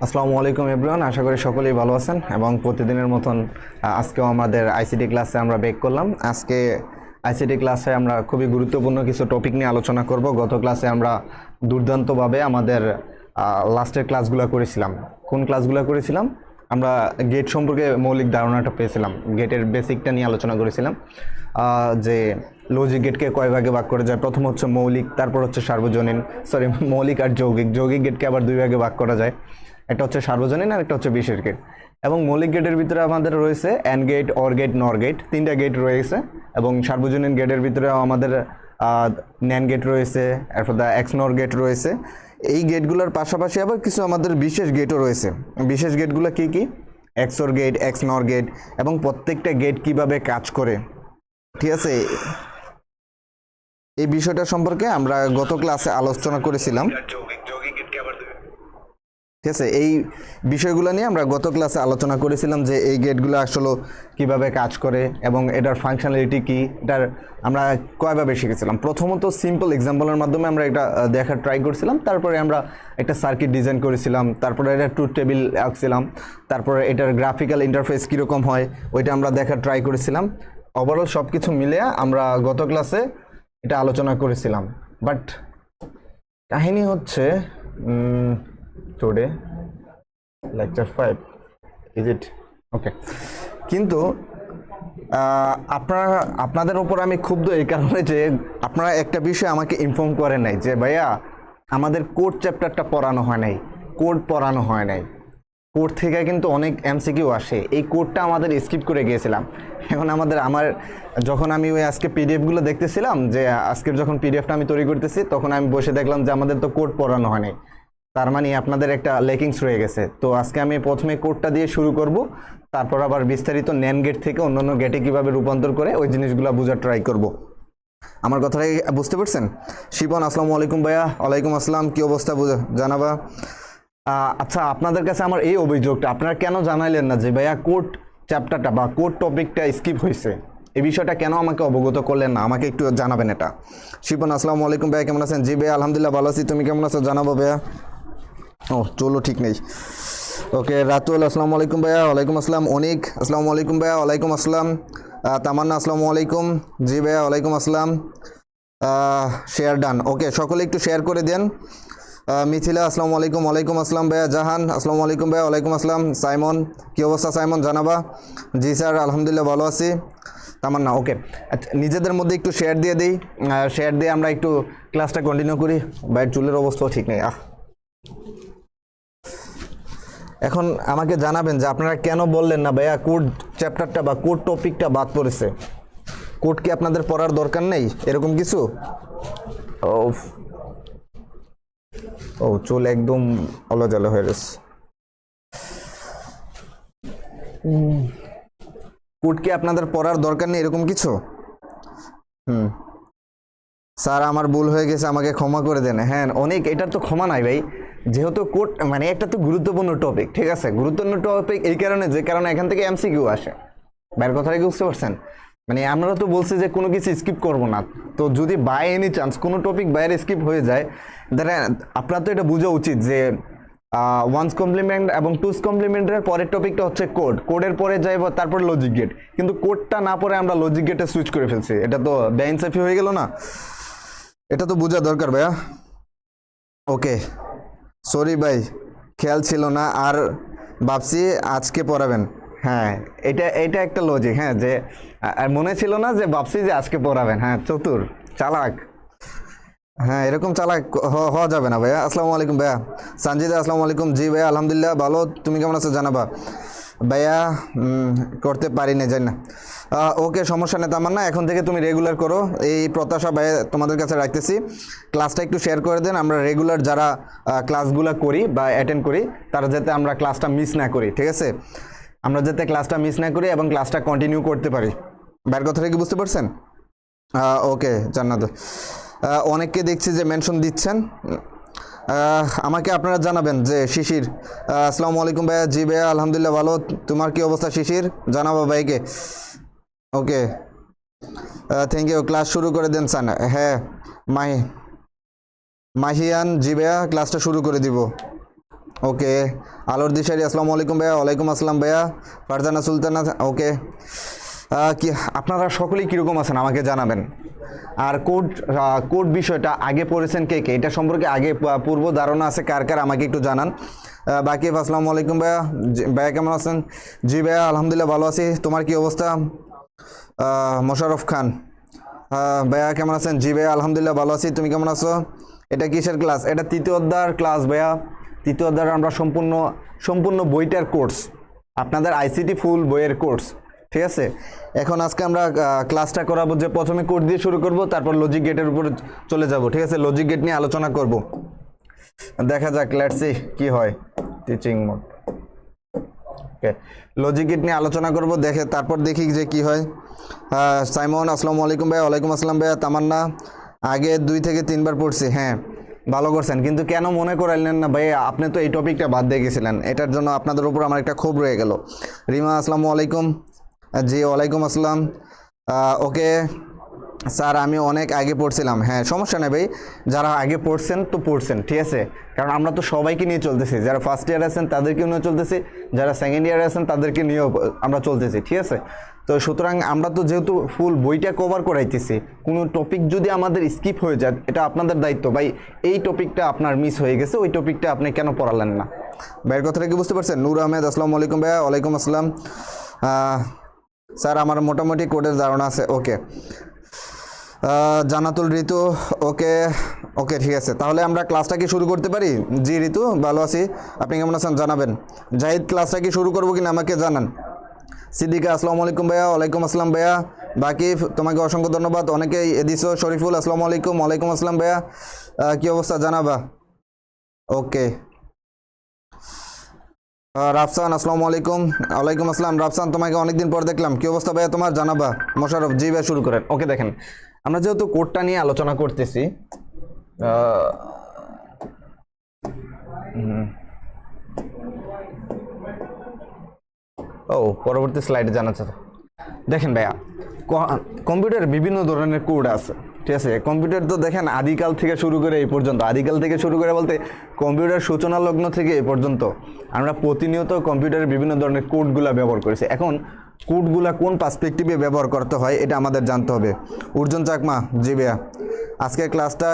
আসসালামু আলাইকুম এভরিওয়ান, আশা করি সকলেই ভালো আছেন এবং প্রতিদিনের মতন আজকেও আমাদের আইসিটি ক্লাসে আমরা ব্রেক করলাম। আজকে আইসিটি ক্লাসে আমরা খুবই গুরুত্বপূর্ণ কিছু টপিক নিয়ে আলোচনা করব। গত ক্লাসে আমরা দুর্দান্তভাবে আমাদের লাস্টের ক্লাসগুলো করেছিলাম। কোন ক্লাসগুলো করেছিলাম? আমরা গেট সম্পর্কে মৌলিক ধারণাটা পেয়েছিলাম, গেটের বেসিকটা নিয়ে আলোচনা করেছিলাম। যে লজিক গেটকে কয় ভাগে ভাগ করে যায়, প্রথম হচ্ছে মৌলিক, তারপর হচ্ছে সার্বজনীন, মৌলিক আর যৌগিক। যৌগিক গেটকে আবার দুই ভাগে ভাগ করা যায়, একটা হচ্ছে সার্বজনীন আর একটা হচ্ছে বিশেষ গেট। এবং মৌলিক গেটের ভিতরে আমাদের রয়েছে অ্যান্ড গেট, অর গেট, নর গেট, তিনটা গেট রয়েছে। এবং সার্বজনীন গেটের ভিতরে আমাদের ন্যান গেট রয়েছে, এরপর এক্স নর গেট রয়েছে। এই গেটগুলোর পাশাপাশি আবার কিছু আমাদের বিশেষ গেটও রয়েছে। বিশেষ গেটগুলো কি কি? এক্সর গেট, এক্স নর গেট, এবং প্রত্যেকটা গেট কিভাবে কাজ করে, ঠিক আছে, এই বিষয়টা সম্পর্কে আমরা গত ক্লাসে আলোচনা করেছিলাম। ঠিক আছে, এই বিষয়গুলো নিয়ে আমরা গত ক্লাসে আলোচনা করেছিলাম যে এই গেটগুলো আসলে কিভাবে কাজ করে এবং এটার ফাংশনালিটি কি, এটার আমরা কয়ভাবে শিখেছিলাম। প্রথমত সিম্পল এক্সাম্পলের মাধ্যমে আমরা এটা দেখার ট্রাই করছিলাম, তারপরে আমরা একটা সার্কিট ডিজাইন করেছিলাম, তারপরে এটা ট্রুথ টেবিল আঁকছিলাম, তারপরে এটার গ্রাফিক্যাল ইন্টারফেস কীরকম হয় ওইটা আমরা দেখার ট্রাই করেছিলাম। ওভারঅল সব কিছু মিলে আমরা গত ক্লাসে এটা আলোচনা করেছিলাম। বাট কাহিনী হচ্ছে টুডে লেকচার 5 ইজ ইট ওকে। কিন্তু আপনাদের উপর আমি ক্ষুব্ধ এই কারণে যে আপনারা একটা বিষয় আমাকে ইনফর্ম করেন নাই যে ভাইয়া আমাদের কোড চ্যাপ্টারটা পড়ানো হয় নাই, কোড পড়ানো হয় নাই। কোড থেকে কিন্তু অনেক এমসিকিউ আসে, এই কোডটা আমাদের স্কিপ করে গিয়েছিলাম। এখন আমার যখন আমি ওই আজকে পিডিএফগুলো দেখতেছিলাম, যে আজকের যখন পিডিএফটা আমি তৈরি করতেছি, তখন আমি বসে দেখলাম যে আমাদের তো কোড পড়ানো হয়নি, তার মানে আপনাদের একটা লেকিংস রয়ে গেছে। তো আজকে আমি প্রথমে কোডটা দিয়ে শুরু করব, তারপর আবার বিস্তারিত ন্যান গেট থেকে অন্যান্য গেটে কীভাবে রূপান্তর করে ওই জিনিসগুলো বোঝার ট্রাই করব। আমার কথাটাই বুঝতে পারছেন? শিবন আসসালামু আলাইকুম ভাইয়া। ওয়ালাইকুম আসসালাম, কী অবস্থা জানাবা। আচ্ছা, আপনাদের কাছে আমার এই অভিযোগটা, আপনারা কেন জানাইলেন না যে ভাইয়া কোড চ্যাপ্টারটা বা কোড টপিকটা স্কিপ হয়েছে? এই বিষয়টা কেন আমাকে অবগত করলেন না? আমাকে একটু জানাবেন এটা। শিবন আসসালামু আলাইকুম ভাইয়া, কেমন আছেন? জি ভাইয়া আলহামদুলিল্লাহ ভালো আছি, তুমি কেমন আছো জানাবো ভাইয়া। ও চলো, ঠিক নেই। ওকে, রাতুল আসসালামু আলাইকুম ভাইয়া। ওয়ালাইকুম আসসালাম। অনিক আসসালামু আলাইকুম ভাইয়া। ওয়ালাইকুম আসসালাম। তামান্না আসসালামু আলাইকুম। জি ভাইয়া ওয়ালাইকুম আসসালাম। Share done. ওকে, সকলে একটু শেয়ার করে দেন। মিথিলা আসসালামু আলাইকুম। ওয়ালাইকুম আসসালাম ভাইয়া। জাহান আসসালামু আলাইকুম ভাইয়া। ওয়ালাইকুম আসসালাম। সাইমন, কী অবস্থা সাইমন জানাবা। জি স্যার আলহামদুলিল্লাহ ভালো আছি। তামান্না, ওকে। আচ্ছা, নিজেদের মধ্যে একটু শেয়ার দিয়ে দিই, শেয়ার দিয়ে আমরা একটু ক্লাসটা কন্টিনিউ করি। ভাইয়ের চুলের অবস্থাও ঠিক নেই। এখন আমাকে জানাবেন যে আপনারা কেন বললেন না ভাইয়া কোড চ্যাপ্টারটা বা কোড টপিকটা বাদ পড়েছে। কোড কি আপনাদের পড়ার দরকার নেই এরকম কিছু? ও চুল একদম অলজালো হয়ে গেছে। কোড কি আপনাদের পড়ার দরকার নেই এরকম কিছু? স্যার আমার ভুল হয়ে গেছে, আমাকে ক্ষমা করে দেন। হ্যাঁ অনেক, এটার তো ক্ষমা নাই ভাই, যেহেতু কোড মানে একটা তো গুরুত্বপূর্ণ টপিক। ঠিক আছে, গুরুত্বপূর্ণ টপিক এই কারণে যে কারণে এখান থেকে এমসিকিউ আসে। বাইরের কথাটা কি বুঝতে পারছেন? মানে আমরা তো বলছি যে কোনো কিছু স্কিপ করব না, তো যদি বাই এনি চান্স কোনো টপিক বাইরে স্কিপ হয়ে যায়, আপনার তো এটা বোঝা উচিত যে ওয়ান্স কমপ্লিমেন্ট এবং টুস কমপ্লিমেন্টের পরের টপিকটা হচ্ছে কোড, কোডের পরে যাইব তারপর লজিক গেট, কিন্তু কোডটা না পরে আমরা লজিক গেটে সুইচ করে ফেলছি। এটা তো বেআইনসাফি হয়ে গেল না? এটা তো বোঝা দরকার ভাইয়া। ওকে সরি ভাই, খেয়াল ছিল না, আর ভাবছি আজকে পড়াবেন। হ্যাঁ এটা একটা লজিক, হ্যাঁ, যে মনে ছিল না যে ভাবছি যে আজকে পড়াবেন। হ্যাঁ চতুর, চালাক। হ্যাঁ এরকম চালাক হওয়া যাবে না ভাইয়া। আসসালামু আলাইকুম ভাইয়া। সঞ্জিদা আসসালামু আলাইকুম। জি ভাইয়া আলহামদুলিল্লাহ ভালো, তুমি কেমন আছো জানাবা। ভাইয়া করতে পারি না, জানি না। ওকে সমস্যা নেই তামান্না, এখন থেকে তুমি রেগুলার করো, এই প্রত্যাশা ভাইয়া তোমাদের কাছে রাখতেছি। ক্লাসটা একটু শেয়ার করে দেন, আমরা রেগুলার যারা ক্লাসগুলো করি বা অ্যাটেন্ড করি তারা যাতে আমরা ক্লাসটা মিস না করি। ঠিক আছে, আমরা যাতে ক্লাসটা মিস না করি এবং ক্লাসটা কন্টিনিউ করতে পারি। বাইরের কথাটা কি বুঝতে পারছেন? ওকে জান্নাত, অনেককে দেখছি যে মেনশন দিচ্ছেন। আমাকে আপনারা জানাবেন যে শিশির আসসালামু আলাইকুম ভাইয়া। জি ভাইয়া আলহামদুলিল্লাহ ভালো, তোমার কি অবস্থা শিশির জানাবো ভাইকে। ওকে থ্যাংক ইউ, ক্লাস শুরু করে দেন সান। হ্যাঁ মাহিয়ান, জি ভাইয়া ক্লাসটা শুরু করে দিব। ওকে। আলোর দিশারি আসসালামু আলাইকুম ভাইয়া। ওয়ালাইকুম আসসালাম ভাইয়া। ফারজানা সুলতানা, ওকে। কি আপনারা সকলেই কীরকম আছেন আমাকে জানাবেন। আর কোড বিষয়টা আগে পড়েছেন কে কে, এটা সম্পর্কে আগে পূর্ব ধারণা আছে কার কার আমাকে একটু জানান। বাকি আসসালামু আলাইকুম ভাইয়া। ভাইয়া কেমন আছেন? জি ভাইয়া আলহামদুলিল্লাহ ভালো আছি, তোমার কি অবস্থা? মোশাররফ খান, ভাইয়া কেমন আছেন? জি ভাইয়া আলহামদুলিল্লাহ ভালো আছি, তুমি কেমন আছো? এটা কিসের ক্লাস? এটা তৃতীয় অধ্যায়ের ক্লাস ভাইয়া। তৃতীয় অধ্যায়ের আমরা সম্পূর্ণ বইটার কোর্স, আপনাদের আইসিটি ফুল বইয়ের কোর্স, ঠিক আছে। এখন আজকে আমরা ক্লাসটা করাবো যে প্রথমে কোড দিয়ে শুরু করব, তারপর লজিক গেটের উপরে চলে যাব, ঠিক আছে। লজিক গেট নিয়ে আলোচনা করব, দেখা যাক লেটস সি কি হয়। টিচিং মোড, ওকে। লজিক গেট নিয়ে আলোচনা করব, তারপর দেখি যে কি হয়। সাইমন আসসালামু আলাইকুম ভাইয়া। ওয়ালাইকুম আসসালাম ভাইয়া। তামান্না, আগে 2 থেকে 3 বার পড়ছি, হ্যাঁ ভালো করছেন, কিন্তু কেন মনে করাইলেন না ভাই? আপনি তো এই টপিকটা বাদ দিয়ে গেছিলেন, এটার জন্য আপনাদের উপর আমার একটা ক্ষোভ রয়ে গেল। রিমা আসসালামু আলাইকুম। জি ওয়ালাইকুম আসসালাম। ওকে স্যার, আমি অনেক আগে পড়ছিলাম। হ্যাঁ সমস্যা নেই ভাই, যারা আগে পড়ছেন তো পড়ছেন, ঠিক আছে, কারণ আমরা তো সবাইকে নিয়ে চলতেছি। যারা ফার্স্ট ইয়ার আছেন তাদেরকেও নিয়ে চলতেছি, যারা সেকেন্ড ইয়ারে আছেন তাদেরকে নিয়েও আমরা চলতেছি, ঠিক আছে। তো সুতরাং আমরা তো যেহেতু ফুল বইটা কভার করাইতেছি, কোনো টপিক যদি আমাদের স্কিপ হয়ে যায় এটা আপনাদের দায়িত্ব ভাই। এই টপিকটা আপনার মিস হয়ে গেছে, ওই টপিকটা আপনি কেন পড়ালেন না? ভাইয়ের কথাটা কি বুঝতে পারছেন? নূর আহমেদ আসসালামু আলাইকুম ভাইয়া। ওয়ালাইকুম আসসালাম। স্যার আমার মোটামুটি কোডের ধারণা আছে, ওকে। জানাতুল ঋতু, ওকে ওকে ঠিক আছে, তাহলে আমরা ক্লাসটা কি শুরু করতে পারি? জি ঋতু ভালো আছি, আপনি কেমন আছেন জানাবেন। জাহিদ, ক্লাসটা কি শুরু করবো কিনা আমাকে জানান। সিদ্দিকা আসসালামু আলাইকুম ভাইয়া। ওয়ালাইকুম আসসালাম ভাইয়া। বাকি তোমাকে অসংখ্য ধন্যবাদ, অনেকেই এদিছো। শরীফুল আসসালামু আলাইকুম। ওয়ালাইকুম আসসালাম ভাইয়া, কি অবস্থা জানাবা। ওকে। রাফসান আসসালামু আলাইকুম। ওয়ালাইকুম আসসালাম। রাফসান, তোমাকে অনেকদিন পর দেখলাম, কি অবস্থা ভাইয়া তোমার জানাবা। মোশাররফ, জি ভাই শুরু করেন। ওকে দেখেন, আমরা যেহেতু কোডটা নিয়ে আলোচনা করতেছি, পরবর্তী স্লাইডে জানাচ্ছে। দেখেন ভাইয়া, কম্পিউটারে বিভিন্ন ধরনের কোড আছে, ঠিক আছে। কম্পিউটার তো দেখেন আদিকাল থেকে শুরু করে এই পর্যন্ত, আদিকাল থেকে শুরু করে বলতে কম্পিউটার সূচনা লগ্ন থেকে এই পর্যন্ত আমরা প্রতিনিয়ত কম্পিউটারের বিভিন্ন ধরনের কোডগুলা ব্যবহার করেছি। এখন কোডগুলা কোন পার্সপেক্টিভে ব্যবহার করতে হয় এটা আমাদের জানতে হবে। অর্জুন চাকমা, জি ভাইয়া আজকের ক্লাসটা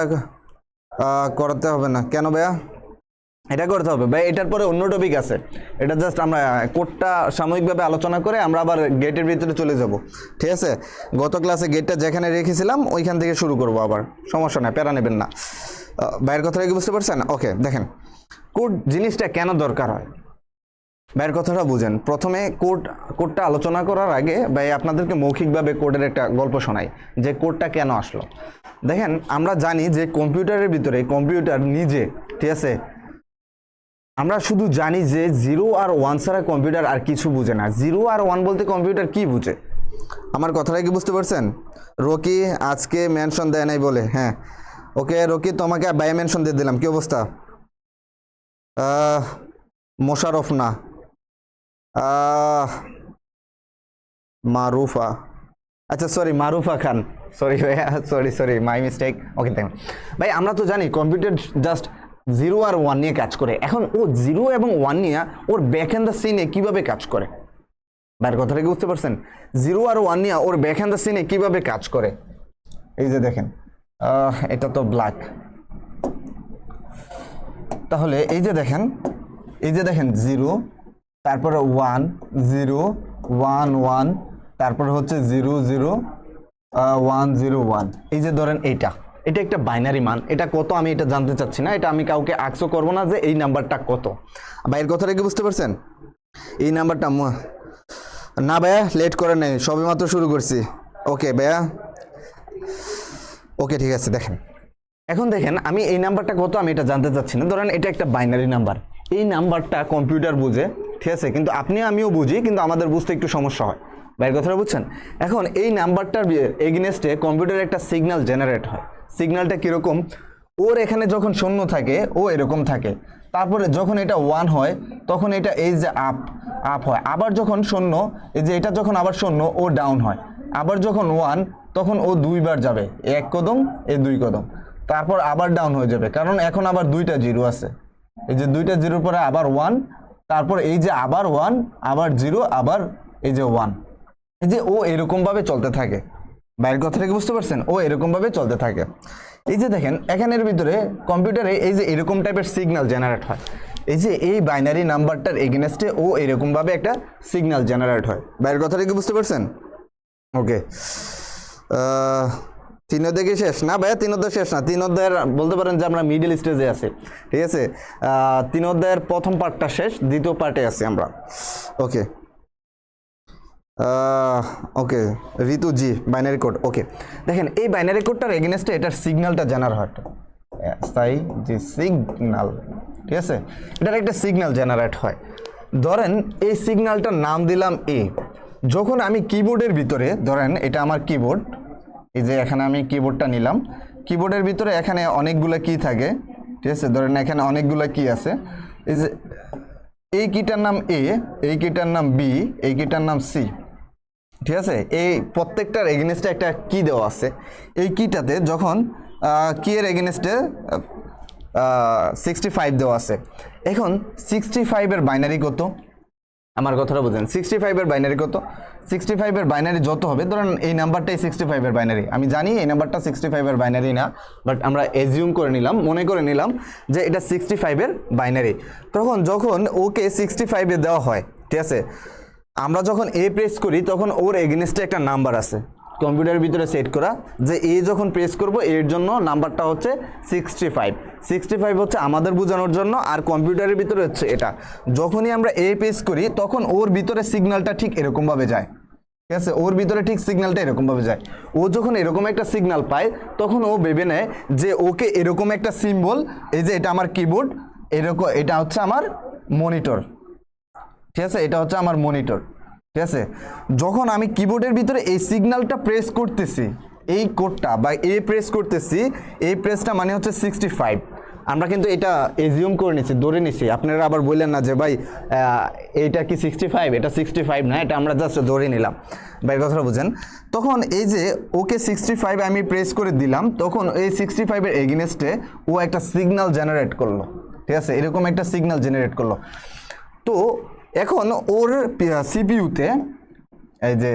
করতে হবে না কেন ভাইয়া? এটা করতে হবে ভাই, এটার পরে অন্য টপিক আছে, এটা জাস্ট আমরা কোডটা সাময়িকভাবে আলোচনা করে আমরা আবার গেটের ভিতরে চলে যাব, ঠিক আছে। গত ক্লাসে গেটটা যেখানে রেখেছিলাম ওইখান থেকে শুরু করব, আবার সমস্যা নেই, প্যারা নেবেন না। ভাইয়ের কথাটা কি বুঝতে পারছেন? ওকে দেখেন, কোড জিনিসটা কেন দরকার হয় ভাইয়ের কথাটা বুঝেন। প্রথমে কোডটা আলোচনা করার আগে ভাই আপনাদেরকে মৌখিকভাবে কোডের একটা গল্প শোনাই যে কোডটা কেন আসলো। দেখেন, আমরা জানি যে কম্পিউটারের ভিতরে কম্পিউটার নিজে, ঠিক আছে, আমরা শুধু জানি যে 0 আর 1 ছাড়া কম্পিউটার আর কিছু বুঝে না। 0 আর 1 বলতে কম্পিউটার কি বুঝে? আমার কথাটা কি বুঝতে পারছেন? রকি আজকে মেনশন দেয় নাই বলে, হ্যাঁ ওকে রকি, তোমাকে বাই মেনশন দিয়ে দিলাম, কি অবস্থা? মোশাররফ না, মারুফা, আচ্ছা সরি মারুফা খান, সরি ভাইয়া, সরি মাই মিস্টেক। ওকে দেখুন ভাই, আমরা তো জানি কম্পিউটার জাস্ট 0 আর 1 নিয়ে কাজ করে। এখন ও 0 এবং 1 নিয়ে ওর ব্যাক এন্ড দ্য সিনে কিভাবে কাজ করে, ভাইয়ের কথাটা কি বুঝতে পারছেন? 0 আর 1 নিয়ে ওর ব্যাক এন্ড দ্য সিনে কিভাবে কাজ করে, এই যে দেখেন, এটা তো ব্ল্যাক, তাহলে এই যে দেখেন 0, তারপরে 1 0 1 1, তারপরে হচ্ছে 0 0 1 0 1। এই যে ধরেন এটা একটা বাইনারি মান, এটা কত আমি এটা জানতে চাচ্ছি না, এটা আমি কাউকে আক্সও করবো না যে এই নাম্বারটা কত। ভাইয়ের কথাটা কি বুঝতে পারছেন? এই নাম্বারটা না ভাইয়া, লেট করে নেই, সবে মাত্র শুরু করছি। ওকে ভাইয়া, ওকে ঠিক আছে। দেখেন, এখন দেখেন আমি এই নাম্বারটা কত আমি এটা জানতে চাচ্ছি না, ধরেন এটা একটা বাইনারি নাম্বার, এই নাম্বারটা কম্পিউটার বুঝে, ঠিক আছে, কিন্তু আপনি আমিও বুঝি, কিন্তু আমাদের বুঝতে একটু সমস্যা হয়। ভাইয়ের কথাটা বুঝছেন? এখন এই নাম্বারটার এগেইনস্টে কম্পিউটারে একটা সিগন্যাল জেনারেট হয়। সিগন্যালটা কীরকম? ওর এখানে যখন শূন্য থাকে ও এরকম থাকে, তারপরে যখন এটা 1 হয় তখন এটা এই যে আপ হয়, আবার যখন শূন্য, এই যে এটা যখন আবার শূন্য ও ডাউন হয়, আবার যখন 1 তখন ও 2 বার যাবে, 1 কদম 2 কদম, তারপর আবার ডাউন হয়ে যাবে, কারণ এখন আবার 2টা 0 আছে, এই যে দুইটা জিরোর পরে আবার 1, তারপর এই যে আবার 1, আবার 0, আবার এই যে 1। এই যে ও এরকম ভাবে চলতে থাকে। বাইরের কথাটা কি বুঝতে পারছেন? ও এরকম ভাবে চলতে থাকে। এই যে দেখেন এখানের ভিতরে কম্পিউটারে এই যে এরকম টাইপের সিগন্যাল জেনারেট হয়। এই যে এই বাইনারি নাম্বারটার এগেনস্টে ও এরকম ভাবে একটা সিগন্যাল জেনারেট হয়। বাইরের কথাটা কি বুঝতে পারছেন? ওকে, 3 অধ্যায় কি শেষ? না ভাইয়া 3 অধ্যায় শেষ না। 3 অধ্যায়ের বলতে পারেন যে আমরা মিডল স্টেজে আছি, ঠিক আছে। 3 অধ্যায়ের প্রথম পার্টটা শেষ, দ্বিতীয় পার্টে আছি আমরা। ওকে ওকে, ঋতু জি বাইনারি কোড। ওকে, দেখেন এই বাইনারি কোডটার এগেনস্টে এটার সিগন্যালটা জেনারেট হয়। স্থায়ী যে সিগন্যাল, ঠিক আছে, এটার একটা সিগন্যাল জেনারেট হয়। ধরেন এই সিগন্যালটার নাম দিলাম এ। যখন আমি কিবোর্ডের ভিতরে, ধরেন এটা আমার কিবোর্ড, এই যে এখানে আমি কিবোর্ডটা নিলাম, কিবোর্ডের ভিতরে এখানে অনেকগুলো কি থাকে, ঠিক আছে। ধরেন এখানে অনেকগুলো কি আছে, এই যে এই কিটার নাম এ, এই কিটার নাম বি, এই কিটার নাম সি, ঠিক আছে। এই প্রত্যেকটার এগেনস্টে একটা কি দেওয়া আছে। এই কিটাতে যখন কি এর এগেনস্টে 65 দেওয়া আছে। এখন 65 এর বাইনারি কত? আমার কথাটা বুঝেন, 65 এর বাইনারি কত? 65 এর বাইনারি যত হবে, ধরেন এই নাম্বারটাই 65 এর বাইনারি। আমি জানি এই নাম্বারটা 65 এর বাইনারি না, বাট আমরা এজিউম করে নিলাম, মনে করে নিলাম যে এটা 65 এর বাইনারি। যখন ওকে 65 এ দেওয়া হয়, ঠিক আছে, আমরা যখন এ প্রেস করি তখন ওর এগেনস্টে একটা নাম্বার আছে কম্পিউটারের ভিতরে সেট করা, যে এ যখন প্রেস করব এর জন্য নাম্বারটা হচ্ছে 65। 65 হচ্ছে আমাদের বোঝানোর জন্য, আর কম্পিউটারের ভিতরে হচ্ছে এটা। যখনই আমরা এ প্রেস করি তখন ওর ভিতরে সিগন্যালটা ঠিক এরকমভাবে যায়, ঠিক আছে। ওর ভিতরে ঠিক সিগন্যালটা এরকমভাবে যায়। ও যখন এরকম একটা সিগন্যাল পায় তখন ও ভেবে নেয় যে ওকে এরকম একটা সিম্বল, এই যে এটা আমার কিবোর্ড, এরকম এটা হচ্ছে আমার মনিটর, ঠিক আছে, এটা হচ্ছে আমার মনিটর, ঠিক আছে। যখন আমি কিবোর্ডের ভিতরে এই সিগন্যালটা প্রেস করতেছি, এই কোডটা বা এ প্রেস করতেছি, এই প্রেসটা মানে হচ্ছে 65। আমরা কিন্তু এটা এজিউম করে নিছি, ধরে নিছি। আপনারা আবার বললেন না যে ভাই এইটা কি 65? এটা 65 না, এটা আমরা জাস্ট ধরে নিলাম। ভাই কথাটা বুঝেন। তখন এই যে ওকে 65 আমি প্রেস করে দিলাম, তখন এই 65 এর এগেনস্টে ও একটা সিগন্যাল জেনারেট করলো, ঠিক আছে, এরকম একটা সিগন্যাল জেনারেট করলো। তো এখন ওর সিপিইউতে এই যে,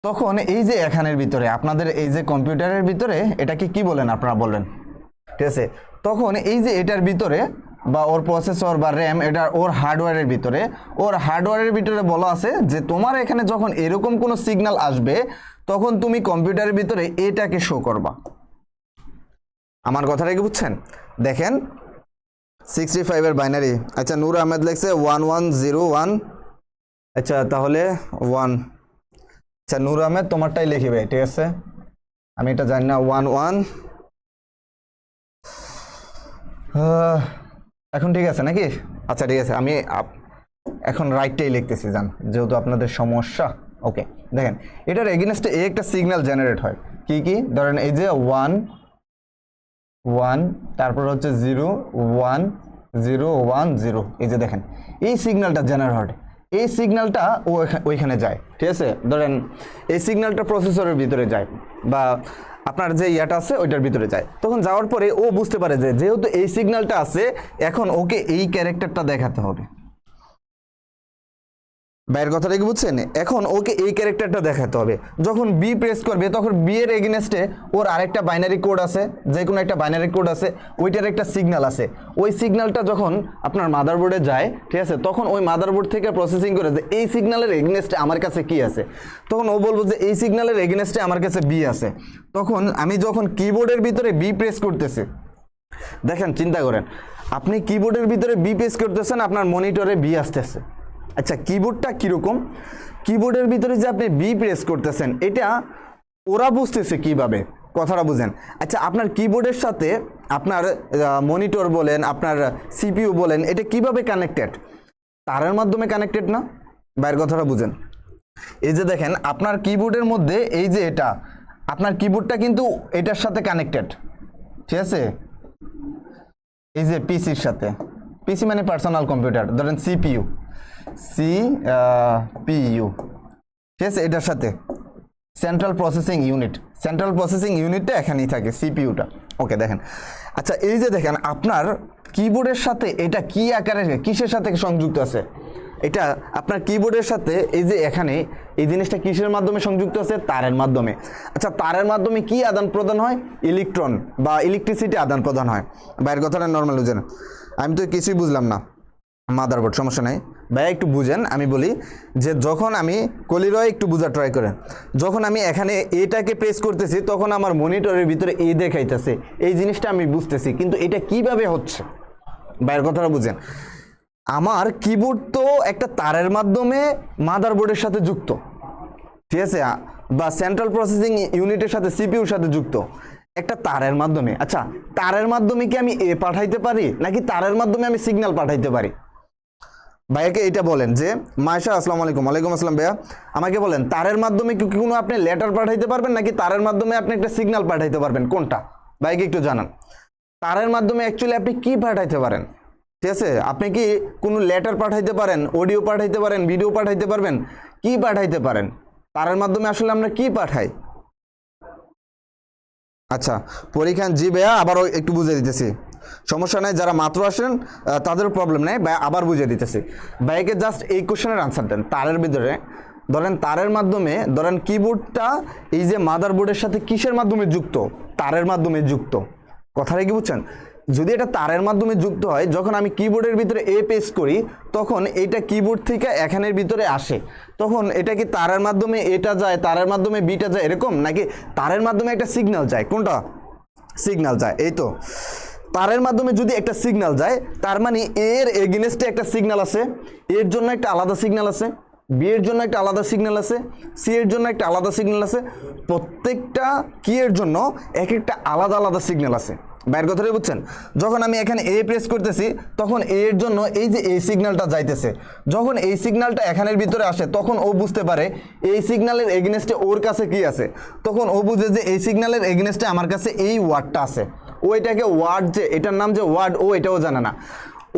তখন এই যে এখানের ভিতরে আপনাদের এই যে কম্পিউটারের ভিতরে এটাকে কি বলেন আপনারা বলবেন, ঠিক আছে। তখন এই যে এটার ভিতরে বা ওর প্রসেসর বা র্যাম, এটা ওর হার্ডওয়্যারের ভিতরে বলা আছে যে তোমার এখানে যখন এরকম কোনো সিগন্যাল আসবে তখন তুমি কম্পিউটারের ভিতরে এটাকে শো করবা। আমার কথাটা কি বুঝছেন? দেখেন 65 এর বাইনারি। আচ্ছা, নূর আহমেদ লিখছে 1101। আচ্ছা তাহলে 1। আচ্ছা নূর আহমেদ তোমারটাই লিখিবে, ঠিক আছে, আমি এটা জানি না। 11 এখন ঠিক আছে নাকি? আচ্ছা ঠিক আছে, আমি এখন রাইটটাই লিখতেছি, জান, যেহেতু আপনাদের সমস্যা। ওকে, দেখেন এটার এগেইনস্টে একটা সিগন্যাল জেনারেট হয়। কি কি? ধরেন এই যে 1 1, তারপর হচ্ছে 0 1 0 1 0। এই যে দেখেন এই সিগন্যালটা জেনারেট হয়, এই সিগন্যালটা ওইখানে যায়, ঠিক আছে। ধরেন এই সিগন্যালটা প্রসেসরের ভিতরে যায় বা আপনার যে ইয়াটা আছে ওইটার ভিতরে যায়। তখন যাওয়ার পরে ও বুঝতে পারে যে যেহেতু এই সিগন্যালটা আছে, এখন ওকে এই ক্যারেক্টারটা দেখাতে হবে। বাইরের কথাটা কি বুঝছেন? এখন ওকে এই ক্যারেক্টারটা দেখাতে হবে। যখন বি প্রেস করবে তখন বি এর এগেইনস্টে ওর আরেকটা বাইনারি কোড আছে, যে কোনো একটা বাইনারি কোড আছে, ওইটার একটা সিগন্যাল আছে। ওই সিগন্যালটা যখন আপনার মাদারবোর্ডে যায়, ঠিক আছে, তখন ওই মাদারবোর্ড থেকে প্রসেসিং করে যে এই সিগন্যালের এগেইনস্টে আমার কাছে কি আছে, তখন ও বলবো যে এই সিগন্যালের এগেইনস্টে আমার কাছে বি আছে। তখন আমি যখন কিবোর্ডের ভিতরে বি প্রেস করতেছি, দেখেন চিন্তা করেন, আপনি কিবোর্ডের ভিতরে বি প্রেস করতেছেন, আপনার মনিটরে বি আসতেছে। আচ্ছা কিবোর্ডটা কীরকম? কিবোর্ডের ভিতরে যে আপনি বি প্রেস করতেছেন, এটা ওরা বুঝতেছে কিভাবে, কথাটা বুঝেন। আচ্ছা আপনার কিবোর্ডের সাথে আপনার মনিটর বলেন, আপনার সিপিইউ বলেন, এটা কিভাবে কানেক্টেড? তারের মাধ্যমে কানেক্টেড না? বাইরের কথাটা বুঝেন। এই যে দেখেন আপনার কিবোর্ডের মধ্যে এই যে এটা, আপনার কিবোর্ডটা কিন্তু এটার সাথে কানেক্টেড, ঠিক আছে, এই যে পিসির সাথে। পিসি মানে পার্সোনাল কম্পিউটার, ধরেন সিপিইউ, ঠিক আছে, এটার সাথে central processing unit, central processing ইউনিটটা এখানেই থাকে, সিপিইউটা। ওকে দেখেন আচ্ছা এই যে দেখেন আপনার কিবোর্ডের সাথে এটা কি আকারে কিসের সাথে সংযুক্ত আছে, এটা আপনার কিবোর্ডের সাথে এই যে এখানে এই জিনিসটা কিসের মাধ্যমে সংযুক্ত আছে, তারের মাধ্যমে। আচ্ছা তারের মাধ্যমে কি আদান প্রদান হয়, ইলেকট্রন বা ইলেকট্রিসিটি আদান প্রদান হয়। বাইরের কথাটা নর্মাল বুঝেন, আমি তো কিছুই বুঝলাম না, মাদারবোর্ড সমস্যা নাই ভাইয়া একটু বুঝেন। আমি বলি যে যখন আমি কলিরয় একটু বোঝা ট্রাই করেন, যখন আমি এখানে এটাকে প্রেস করতেছি তখন আমার মনিটরের ভিতরে এ দেখাইতেছে, এই জিনিসটা আমি বুঝতেছি, কিন্তু এটা কিভাবে হচ্ছে বাইরের কথাটা বুঝেন। আমার কিবোর্ড তো একটা তারের মাধ্যমে মাদারবোর্ডের সাথে যুক্ত, ঠিক আছে, বা সেন্ট্রাল প্রসেসিং ইউনিটের সাথে সিপিইউর সাথে যুক্ত একটা তারের মাধ্যমে। আচ্ছা তারের মাধ্যমে কি আমি এ পাঠাইতে পারি নাকি তারের মাধ্যমে আমি সিগন্যাল পাঠাইতে পারি? ভাইয়াকে এটা বলেন যে মায়েশা আসসালামু আলাইকুম। ওয়ালাইকুম আসসালাম ভাইয়া, আমাকে বলেন তারের মাধ্যমে কি কোনো আপনি লেটার পাঠাইতে পারবেন নাকি তারের মাধ্যমে আপনি একটা সিগন্যাল পাঠাইতে পারবেন, কোনটা? ভাইকে একটু জানান। তারের মাধ্যমে অ্যাকচুয়ালি আপনি কি পাঠাইতে পারেন, ঠিক আছে, আপনি কি কোনো লেটার পাঠাইতে পারেন, অডিও পাঠাইতে পারেন, ভিডিও পাঠাইতে পারবেন, কি পাঠাইতে পারেন? তারের মাধ্যমে আসলে আমরা কি পাঠাই? আচ্ছা পরীক্ষা জি ভাইয়া, আবারও একটু বুঝিয়ে দিতেছি, সমস্যা নাই, যারা মাত্র আসেন তাদের প্রবলেম নেই, আবার বুঝিয়ে দিতেছি। ভাইকে জাস্ট এই কোশ্চেনের আনসার দেন। তারের ভিতরে ধরেন তারের মাধ্যমে, ধরেন কিবোর্ডটা এই যে মাদারবোর্ডের সাথে কিসের মাধ্যমে যুক্ত, তারের মাধ্যমে যুক্ত, কথাটা কি বুঝছেন? যদি এটা তারের মাধ্যমে যুক্ত হয়, যখন আমি কিবোর্ডের ভিতরে এ পেস্ট করি তখন এটা কিবোর্ড থেকে এখানের ভিতরে আসে, তখন এটা কি তারের মাধ্যমে এটা যায়, তারের মাধ্যমে বিটা যায় এরকম, নাকি তারের মাধ্যমে একটা সিগন্যাল যায়? কোনটা? সিগন্যাল যায়। এই তো তারের মাধ্যমে যদি একটা সিগন্যাল যায় তার মানে এর এগেনস্টে একটা সিগন্যাল আছে, এর জন্য একটা আলাদা সিগন্যাল আছে, বি এর জন্য একটা আলাদা সিগন্যাল আছে, সি এর জন্য একটা আলাদা সিগন্যাল আছে, প্রত্যেকটা কি এর জন্য এক একটা আলাদা আলাদা সিগন্যাল আছে। বাইরের কথাটাই বুঝছেন? যখন আমি এখানে এ প্রেস করতেছি তখন এর জন্য এই যে এই সিগন্যালটা যাইতেছে, যখন এই সিগন্যালটা এখানের ভিতরে আসে তখন ও বুঝতে পারে এই সিগন্যালের এগেনস্টে ওর কাছে কি আছে, তখন ও বুঝে যে এই সিগন্যালের এগেনস্টে আমার কাছে এই ওয়ার্ডটা আছে। ও এটাকে ওয়ার্ড, যে এটার নাম যে ওয়ার্ড, ও এটাও জানে না,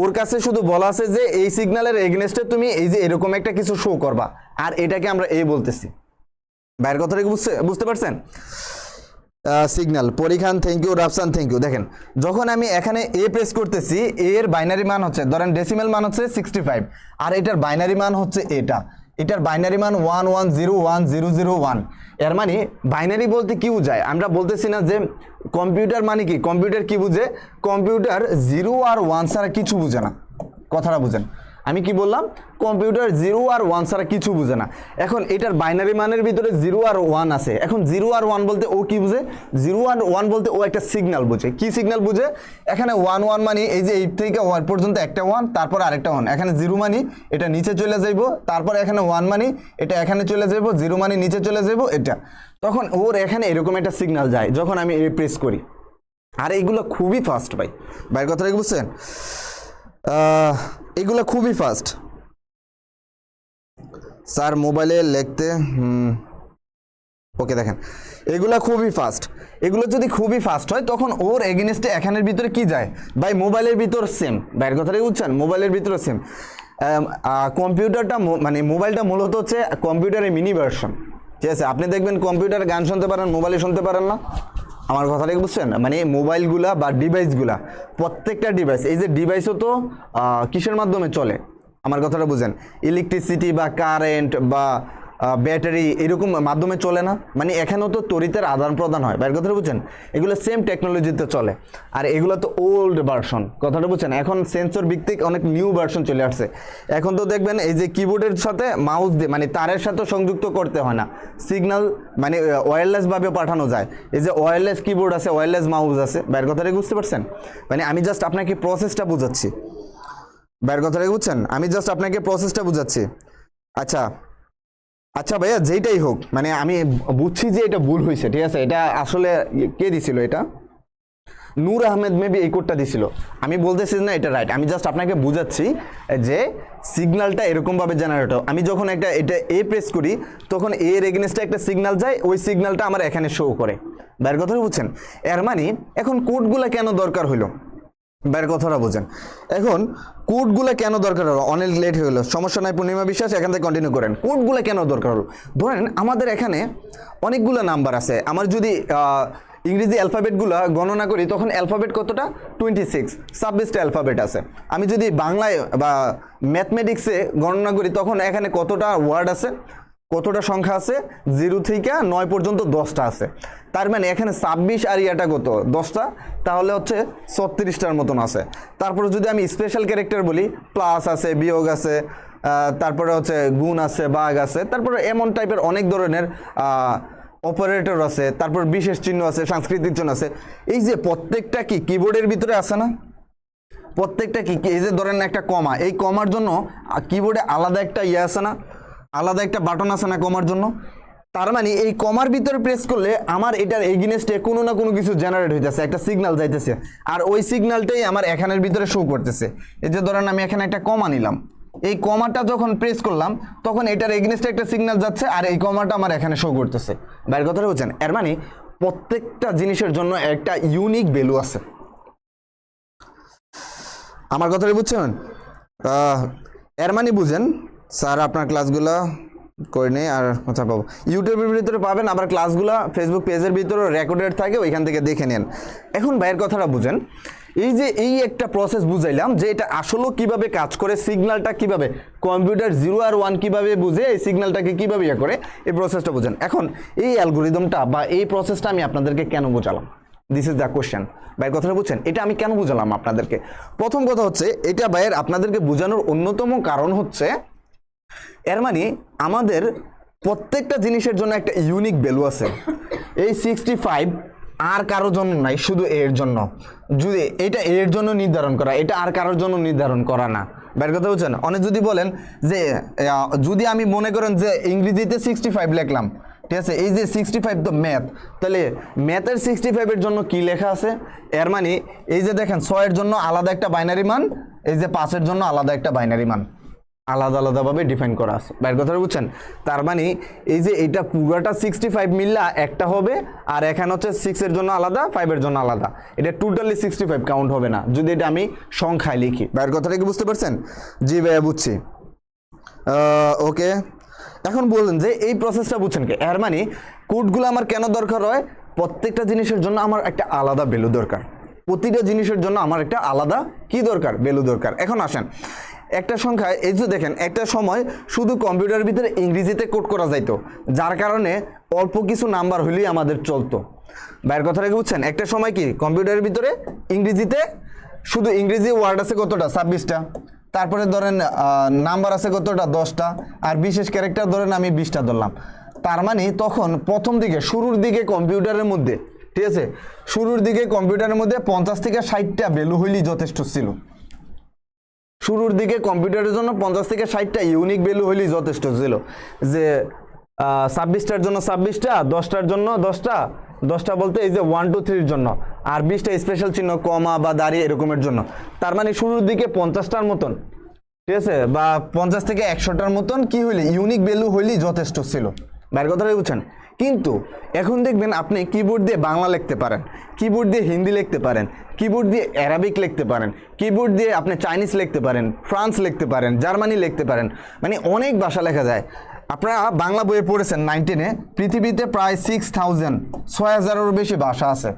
ওর কাছে শুধু বলা আছে যে এই সিগন্যালের এগেনস্টে তুমি এই যে এরকম একটা কিছু শো করবা, আর এটাকে আমরা এই বলতেছি। বাইরের কথাটা বুঝতে পারছেন? সিগন্যাল পরীক্ষান thank you, Rafsan thank you. দেখেন যখন আমি এখানে এ প্রেস করতেছি, এর বাইনারি মান হচ্ছে, ধরেন ডেসিমেল মান হচ্ছে 65, আর এটার বাইনারি মান হচ্ছে এটার বাইনারি মান 11011001। এর মানে বাইনারি বলতে কি বোঝায়? আমরা বলতেছি না যে কম্পিউটার মানে কি, কম্পিউটার কি বুঝে? কম্পিউটার 0 আর 1 ছাড়া কিছু বুঝে না, কথাটা বুঝেন। আমি কি বললাম? কম্পিউটার 0 আর 1 ছাড়া কিছু বুঝে না। এখন এটার বাইনারি মানের ভিতরে 0 আর 1 আছে। এখন 0 আর 1 বলতে ও কি বুঝে? 0 আর 1 বলতে ও একটা সিগন্যাল বুঝে। কি সিগন্যাল বুঝে? এখানে 1 মানে এই যে 8 থেকে 1 পর্যন্ত একটা 1, তারপর আরেকটা 1। এখানে 0 মানে এটা নিচে চলে যাইব, তারপর এখানে 1 মানে এটা এখানে চলে যাইব, 0 মানে নিচে চলে যাইব এটা। তখন ওর এখানে এরকম একটা সিগন্যাল যায় যখন আমি এ প্রেস করি। আর এগুলো খুবই ফাস্ট ভাই, বাইরের কথাটা কি বুঝছেন? এগুলো খুবই ফাস্ট স্যার, মোবাইলে লিখতে ওকে দেখেন এগুলো খুবই ফাস্ট। এগুলো যদি খুবই ফাস্ট হয় তখন ওর এগেনস্টে এখানের ভিতরে কি যায় ভাই? মোবাইলের ভিতর সেম, বাইরের কথাটাই বুঝছেন? মোবাইলের ভিতরে সেম। কম্পিউটারটা মানে মোবাইলটা মূলত হচ্ছে কম্পিউটারের মিনি ভার্সন, ঠিক আছে? আপনি দেখবেন কম্পিউটারে গান শুনতে পারেন, মোবাইলে শুনতে পারেন না। আমার কথাটা কি বুঝছেন? মানে মোবাইলগুলা বা ডিভাইসগুলা, প্রত্যেকটা ডিভাইস, এই যে ডিভাইসও তো কিসের মাধ্যমে চলে? আমার কথাটা বুঝেন, ইলেকট্রিসিটি বা কারেন্ট বা ব্যাটারি এরকম মাধ্যমে চলে না? মানে এখানেও তো তড়িতের আদান প্রদান হয়, বাইরের কথাটা বুঝছেন? এগুলো সেম টেকনোলজিতে চলে। আর এগুলো তো ওল্ড ভার্সন, কথাটা বুঝছেন? এখন সেন্সর ভিত্তিক অনেক নিউ ভার্সন চলে আসছে। এখন তো দেখবেন এই যে কিবোর্ডের সাথে মাউস দিয়ে, মানে তারের সাথে সংযুক্ত করতে হয় না, সিগন্যাল মানে ওয়্যারলেসভাবে পাঠানো যায়। এই যে ওয়্যারলেস কিবোর্ড আছে, ওয়্যারলেস মাউস আছে, বাইরের কথাটা বুঝতে পারছেন? মানে আমি জাস্ট আপনাকে প্রসেসটা বুঝাচ্ছি, বাইরের কথাটা বুঝছেন? আমি জাস্ট আপনাকে প্রসেসটা বুঝাচ্ছি। আচ্ছা ভাইয়া, যেটাই হোক, মানে আমি বুঝছি যে এটা ভুল হয়েছে, ঠিক আছে? এটা আসলে কে দিছিল? এটা নূর আহমেদ মেবি এই কোডটা দিছিল। আমি বলতেছি না এটা রাইট, আমি জাস্ট আপনাকে বুঝাচ্ছি যে সিগন্যালটা এরকমভাবে জেনারেট হয়। আমি যখন এটা এ প্রেস করি তখন এর এগেনস্টে একটা সিগন্যাল যায়, ওই সিগন্যালটা আমার এখানে শো করে। বাইরের কথা বুঝছেন? এর মানে এখন কোডগুলো কেন দরকার হলো? বাইরের কথাটা বোঝেন। এখন কোডগুলো কেন দরকার হলো? অনেক লেট হয়ে গেলো, সমস্যা নাই পূর্ণিমা বিশ্বাস, এখান থেকে কন্টিনিউ করেন। কোডগুলো কেন দরকার হলো? ধরেন আমাদের এখানে অনেকগুলো নাম্বার আছে, আমার যদি ইংরেজি অ্যালফাবেটগুলো গণনা করি তখন অ্যালফাবেট কতটা 26টা অ্যালফাবেট আছে। আমি যদি বাংলায় বা ম্যাথমেটিক্সে গণনা করি তখন এখানে কতটা ওয়ার্ড আছে, কতটা সংখ্যা আছে, 0 থেকে 9 পর্যন্ত 10টা আছে। তার মানে এখানে 26 আর ইয়াটা কত 10টা, তাহলে হচ্ছে 36টার মতন আছে। তারপরে যদি আমি স্পেশাল ক্যারেক্টার বলি, প্লাস আছে, বিয়োগ আছে, তারপরে হচ্ছে গুণ আছে, ভাগ আছে, তারপরে এমন টাইপের অনেক ধরনের অপারেটর আছে, তারপর বিশেষ চিহ্ন আছে, সাংস্কৃতিক চিহ্ন আছে। এই যে প্রত্যেকটা কি কিবোর্ডের ভিতরে আছে না, প্রত্যেকটা কি এই যে ধরেন একটা কমা, এই কমার জন্য কিবোর্ডে আলাদা একটা ইয়ে আছে না, আলাদা একটা বাটন আছে না কমার জন্য। তার মানে এই কমার ভিতরে প্রেস করলে আমার এটার এগেইনস্টে কোনো না কোনো কিছু জেনারেট হইতেছে, একটা সিগন্যাল যাইতেছে, আর ওই সিগন্যালটাই আমার এখানের ভিতরে শো করতেছে। এই যে ধরেন আমি এখানে একটা কমা নিলাম, এই কমাটা যখন প্রেস করলাম তখন এটার এগেইনস্টে একটা সিগন্যাল যাচ্ছে, আর এই কমাটা আমার এখানে শো করতেছে। বাইরের কথাটা বুঝছেন? এর মানে প্রত্যেকটা জিনিসের জন্য একটা ইউনিক ভ্যালু আছে। আমার কথাটা বুঝছেন? এর মানে বুঝেন স্যার আপনার ক্লাসগুলো করে নেই আর কোথায় পাবো? ইউটিউবের ভিতরে পাবেন, আবার ক্লাসগুলো ফেসবুক পেজের ভিতরে রেকর্ডেড থাকে, ওইখান থেকে দেখে নেন। এখন ভাইয়ের কথাটা বুঝেন, এই যে এই একটা প্রসেস বুঝাইলাম যে এটা আসলে কিভাবে কাজ করে, সিগন্যালটা কিভাবে কম্পিউটার 0 আর 1 কিভাবে বুঝে এই সিগন্যালটাকে কিভাবে ইয়ে করে, এই প্রসেসটা বুঝেন। এখন এই অ্যালগোরিদমটা বা এই প্রসেসটা আমি আপনাদেরকে কেন বোঝালাম? This is the question. ভাইয়ের কথাটা বুঝছেন? এটা আমি কেন বুঝালাম আপনাদেরকে? প্রথম কথা হচ্ছে এটা ভাইয়ের আপনাদেরকে বোঝানোর অন্যতম কারণ হচ্ছে এর মানে আমাদের প্রত্যেকটা জিনিসের জন্য একটা ইউনিক ভ্যালু আছে। এই 65 আর কারোর জন্য নাই, শুধু এর জন্য। যদি এটা এর জন্য নির্ধারণ করা, এটা আর কারোর জন্য নির্ধারণ করা না। বাইরের কথা বুঝছেন? অনেক যদি বলেন যে যদি আমি মনে করেন যে ইংরেজিতে 65 লিখলাম, ঠিক আছে, এই যে 65 তো ম্যাথ, তাহলে ম্যাথের 65-এর জন্য কি লেখা আছে? এর মানে এই যে দেখেন 6 এর জন্য আলাদা একটা বাইনারি মান, এই যে 5 এর জন্য আলাদা একটা বাইনারি মান, আলাদা আলাদাভাবে ডিফাইন করা আছে। বাইরের কথাটা বুঝছেন? তার মানে এই যে এটা পুরোটা 65 মিললা একটা হবে, আর এখানে হচ্ছে 6 এর জন্য আলাদা, 5 এর জন্য আলাদা। এটা টোটালি 65 কাউন্ট হবে না যদি এটা আমি সংখ্যায় লিখি। বাইরের কথাটা কি বুঝতে পারছেন? জি ভাইয়া বুঝছি। ওকে, এখন বলুন যে এই প্রসেসটা বুঝছেন কি? এর মানে কোডগুলো আমার কেন দরকার হয়? প্রত্যেকটা জিনিসের জন্য আমার একটা আলাদা ভ্যালু দরকার, প্রতিটা জিনিসের জন্য আমার একটা আলাদা কি দরকার? ভ্যালু দরকার। এখন আসেন একটা সংখ্যায়, এই যে দেখেন একটা সময় শুধু কম্পিউটারের ভিতরে ইংরেজিতে কোড করা যাইতো, যার কারণে অল্প কিছু নাম্বার হলেই আমাদের চলতো। বাইরের কথাটা কি বুঝছেন? একটা সময় কি কম্পিউটারের ভিতরে ইংরেজিতে শুধু ইংরেজি ওয়ার্ড আছে কতটা? 26টা। তারপরে ধরেন নাম্বার আছে কতটা? 10টা। আর বিশেষ ক্যারেক্টার ধরেন আমি 20টা ধরলাম। তার মানে তখন প্রথম দিকে শুরুর দিকে কম্পিউটারের মধ্যে, ঠিক আছে, শুরুর দিকে কম্পিউটারের মধ্যে 50 থেকে 60টা ভ্যালু হইলেই যথেষ্ট ছিল। শুরুর দিকে কম্পিউটারের জন্য 50 থেকে 60টা ইউনিক ভ্যালু হইলেই যথেষ্ট ছিল। যে 26টার জন্য 26টা, 10টার জন্য 10টা, 10টা বলতে এই যে 1 2 3 এর জন্য, আর 20টা স্পেশাল চিহ্ন কমা বা দাঁড়ি এরকমের জন্য। তার মানে শুরুর দিকে 50টার মতন, ঠিক আছে, বা 50 থেকে 100টার মতন কি হইলে ইউনিক ভ্যালু হইলেই যথেষ্ট ছিল। বাইরের কথাটাই বুঝছেন? কিন্তু এখন দেখবেন আপনি কিবোর্ড দিয়ে বাংলা লিখতে পারেন, কিবোর্ড দিয়ে হিন্দি লিখতে পারেন, কিবোর্ড দিয়ে অ্যারাবিক লিখতে পারেন, কিবোর্ড দিয়ে আপনি চাইনিজ লিখতে পারেন, ফ্রান্স লিখতে পারেন, জার্মানি লিখতে পারেন, মানে অনেক ভাষা লেখা যায়। আপনারা বাংলা বইয়ে পড়েছেন 9-10-এ, পৃথিবীতে প্রায় 6,000-এরও বেশি ভাষা আছে।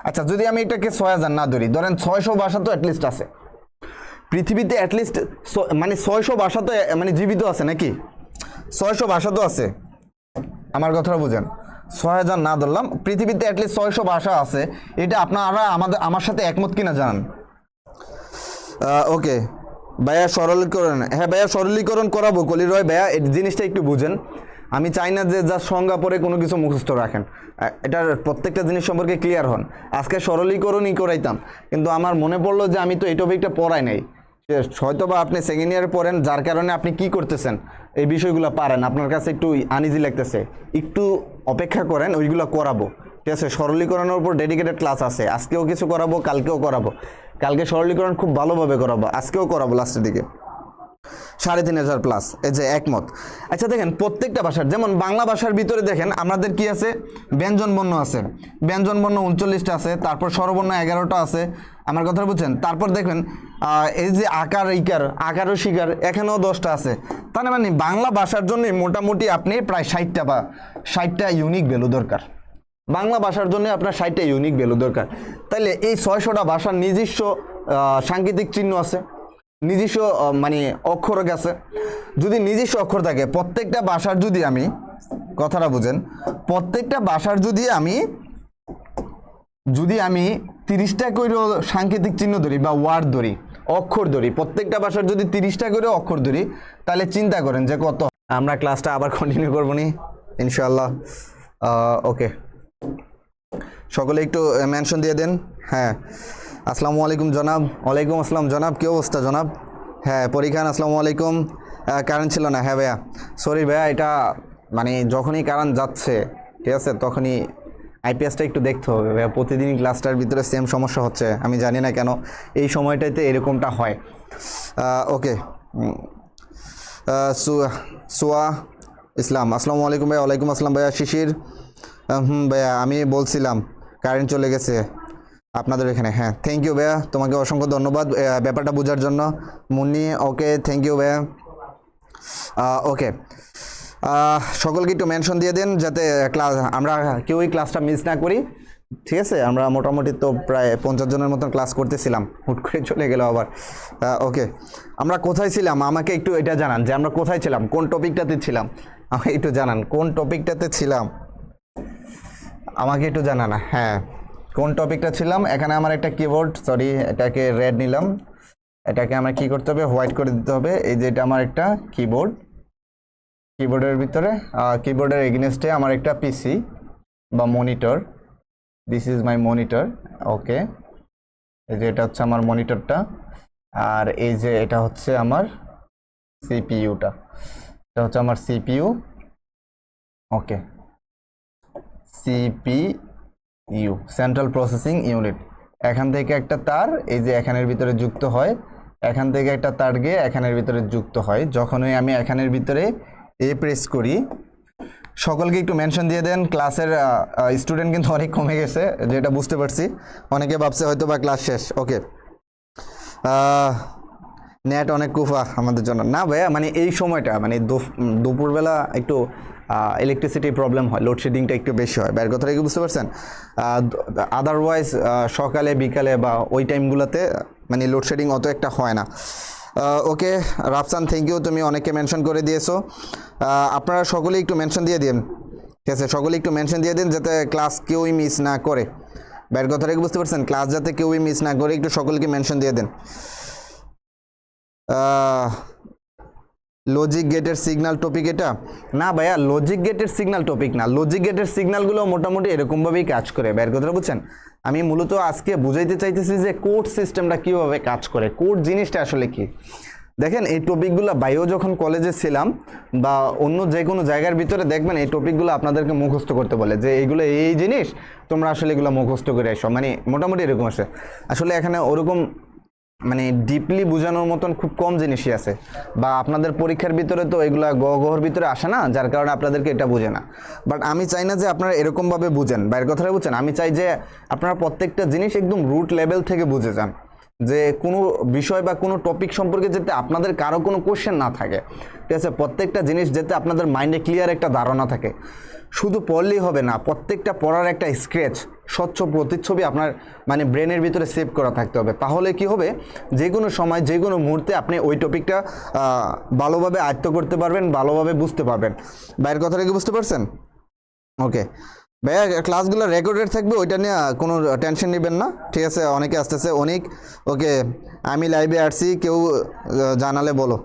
আচ্ছা, যদি আমি এটাকে 6,000 না ধরি, ধরেন 600 ভাষা তো অ্যাটলিস্ট আছে পৃথিবীতে, অ্যাটলিস্ট মানে 600 ভাষা তো মানে জীবিত আছে নাকি? 600 ভাষা তো আছে। আমার কথাটা বুঝেন, 6,000 না ধরলাম, পৃথিবীতে অ্যাটলিস্ট 600 ভাষা আছে। এটা আপনারা আমার সাথে একমত কিনা জানান। ওকে ভাইয়া, সরলীকরণ, হ্যাঁ ভাইয়া সরলীকরণ করাবো। কলির রয় ভাইয়া এই জিনিসটা একটু বুঝেন। আমি চাই না যে যা সংজ্ঞা পরে কোনো কিছু মুখস্থ রাখেন, এটার প্রত্যেকটা জিনিস সম্পর্কে ক্লিয়ার হন। আজকে সরলীকরণই করাইতাম, কিন্তু আমার মনে পড়লো যে আমি তো এই টপিকটা পড়াই নাই। হয়তো বা আপনি সেকেন্ড ইয়ারে পড়েন, যার কারণে আপনি কি করতেছেন এই বিষয়গুলো পারেন, আপনার কাছে একটু আনইজি লাগতেছে, একটু অপেক্ষা করেন, ওইগুলো করাবো। ঠিক আছে, সরলীকরণের উপর ডেডিকেটেড ক্লাস আছে, আজকেও কিছু করাবো, কালকেও করাবো। কালকে সরলীকরণ খুব ভালোভাবে করাবো, আজকেও করাবো লাস্টের দিকে। 3,500 প্লাস, এই যে একমত। আচ্ছা দেখেন প্রত্যেকটা ভাষার, যেমন বাংলা ভাষার ভিতরে দেখেন আমাদের কি আছে? ব্যঞ্জন বর্ণ আছে, ব্যঞ্জন বর্ণ 39টা আছে, তারপর স্বরবর্ণ 11টা আছে। আমার কথা বুঝছেন? তারপর দেখবেন এই যে আকার, ইকার, আকার ও শিকার এখানেও 10টা আছে। তার মানে বাংলা ভাষার জন্য মোটামুটি আপনি প্রায় 60টা ইউনিক ভ্যালু দরকার। বাংলা ভাষার জন্য আপনার 60টা ইউনিক ভ্যালু দরকার। তাইলে এই 600টা ভাষার নিজস্ব সাংকেতিক চিহ্ন আছে, নিজস্ব মানে অক্ষর আছে। যদি নিজস্ব অক্ষর থাকে, প্রত্যেকটা ভাষার যদি আমি, কথাটা বুঝেন, প্রত্যেকটা ভাষার যদি আমি 30টা করে সাংকেতিক চিহ্ন ধরি বা ওয়ার্ড ধরি, অক্ষর ধরি, প্রত্যেকটা ভাষার যদি 30টা করে অক্ষর ধরি, তাহলে চিন্তা করেন যে কত। আমরা ক্লাসটা আবার কন্টিনিউ করবো নি ইনশাআল্লাহ। ওকে, সকলে একটু মেনশন দিয়ে দেন। হ্যাঁ, আসসালামু আলাইকুম জনাব। ওয়ালাইকুম আসসালাম জনাব, কী অবস্থা জনাব? হ্যাঁ, পরীক্ষান আসসালামু আলাইকুম। কারেন্ট ছিল না, হ্যাঁ ভাইয়া সরি ভাইয়া, এটা মানে যখনই কারেন্ট যাচ্ছে, ঠিক আছে, তখনই আইপিএসটা একটু দেখতে হবে ভাইয়া। প্রতিদিনই ক্লাসটার ভিতরে সেম সমস্যা হচ্ছে, আমি জানি না কেন এই সময়টাতে এরকমটা হয়। ওকে, সুয়া ইসলাম, আসসালামু আলাইকুম ভাইয়া। ওয়ালাইকুম আসসালাম ভাইয়া। শিশির, ভাইয়া আমি বলছিলাম কারেন্ট চলে গেছে আপনাদের এখানে। হ্যাঁ, থ্যাংক ইউ ভাইয়া, তোমাকে অসংখ্য ধন্যবাদ ব্যাপারটা বোঝার জন্য। মুন্নি, ওকে থ্যাংক ইউ ভাইয়া। ওকে, সকলকে একটু মেনশন দিয়ে দিন যাতে ক্লাস আমরা কেউই ক্লাসটা মিস না করি, ঠিক আছে? আমরা মোটামুটি তো প্রায় 50 জনের মতন ক্লাস করতেছিলাম, হুট করে চলে গেল আবার। ওকে, আমরা কোথায় ছিলাম আমাকে একটু এটা জানান যে আমরা কোথায় ছিলাম, কোন টপিকটাতে ছিলাম, আমাকে একটু জানান কোন টপিকটাতে ছিলাম, আমাকে একটু জানান। হ্যাঁ, কোন টপিকটা ছিলাম? এখানে আমার একটা কিবোর্ড, সরি এটাকে রেড নিলাম, এটাকে আমার কি করতে হবে, হোয়াইট করে দিতে হবে। এই যে এটা আমার একটা কিবোর্ড, কিবোর্ডের ভিতরে কিবোর্ডের এগেনস্টে আমার একটা পিসি বা monitor, this is my monitor. Okay, এই যে এটা হচ্ছে আমার মনিটরটা, আর এই যে এটা হচ্ছে আমার সিপিইউটা, এটা হচ্ছে আমার সিপিইউ। ওকে, সিপিইউ সেন্ট্রাল প্রসেসিং ইউনিট। এখান থেকে একটা তার এই যে এখানের ভিতরে যুক্ত হয়, এখান থেকে একটা তার গিয়ে এখানের ভিতরে যুক্ত হয়। যখনই আমি এখানের ভিতরে প্রেস করি, সকলকে একটু মেনশন দিয়ে দেন। ক্লাসের স্টুডেন্ট কিন্তু অনেক কমে গেছে, যেটা বুঝতে পারছি, অনেকে ভাবছে হয়তো বা ক্লাস শেষ। ওকে, নেট অনেক কুফা আমাদের জন্য না ভাইয়া, মানে এই সময়টা মানে দুপুরবেলা একটু ইলেকট্রিসিটি প্রবলেম হয়, লোডশেডিংটা একটু বেশি হয়, বাইরের কথাটা কি বুঝতে পারছেন? আদারওয়াইজ সকালে বিকালে বা ওই টাইমগুলোতে মানে লোডশেডিং অত একটা হয় না। ওকে রাফসান, থ্যাংক ইউ, তুমি অনেককে মেনশন করে দিয়েছো। আপনারা সকলেই একটু মেনশন দিয়ে দিন, ঠিক আছে? সকলেই একটু মেনশন দিয়ে দিন যাতে ক্লাস কেউই মিস না করে, বাইরের কথাটা কি বুঝতে পারছেন? ক্লাস যাতে কেউই মিস না করে একটু সকলকে মেনশন দিয়ে দেন। লজিক গেটের সিগন্যাল টপিক এটা না ভাইয়া, লজিক গেটের সিগন্যাল টপিক না, লজিক গেটের সিগন্যালগুলো মোটামুটি এরকমভাবেই কাজ করে, বাইরের কথাটা বুঝছেন? আমি মূলত আজকে বুঝাইতে চাইতেছি যে কোড সিস্টেমটা কীভাবে কাজ করে, কোড জিনিসটা আসলে কি। দেখেন এই টপিকগুলো বাইরেও যখন কলেজে ছিলাম বা অন্য যে কোনো জায়গার ভিতরে দেখবেন এই টপিকগুলো আপনাদেরকে মুখস্থ করতে বলে যে এইগুলো এই জিনিস, তোমরা আসলে এগুলো মুখস্থ করে এসো, মানে মোটামুটি এরকম আসে। আসলে এখানে ওরকম মানে ডিপলি বোঝানোর মতন খুব কম জিনিসই আছে, বা আপনাদের পরীক্ষার ভিতরে তো এগুলা গহর ভিতরে আসে না, যার কারণে আপনাদেরকে এটা বোঝে না। বাট আমি চাই না যে আপনারা এরকমভাবে বুঝেন, বাইরের কথাটা বুঝছেন? আমি চাই যে আপনারা প্রত্যেকটা জিনিস একদম রুট লেভেল থেকে বুঝে যান, যে কোনো বিষয় বা কোনো টপিক সম্পর্কে যাতে আপনাদের কারো কোনো কোশ্চেন না থাকে, ঠিক আছে? প্রত্যেকটা জিনিস যাতে আপনাদের মাইন্ডে ক্লিয়ার একটা ধারণা থাকে। শুধু পড়লেই হবে না, প্রত্যেকটা পড়ার একটা স্কেচ, স্বচ্ছ প্রতিচ্ছবি আপনার মানে ব্রেনের ভিতরে সেভ করা থাকতে হবে। তাহলে কি হবে, যে কোনো সময় যে কোনো মুহূর্তে আপনি ওই টপিকটা ভালোভাবে আয়ত্ত করতে পারবেন, ভালোভাবে বুঝতে পারবেন। বাইরের কথাটা কি বুঝতে পারছেন? ওকে ভাইয়া, ক্লাসগুলো রেকর্ডেড থাকবে, ওইটা নিয়ে কোনো টেনশন নেবেন না, ঠিক আছে? অনেকে আসতেছে অনেক। ওকে, আমি লাইভে আসছি, কেউ জানালে বলো।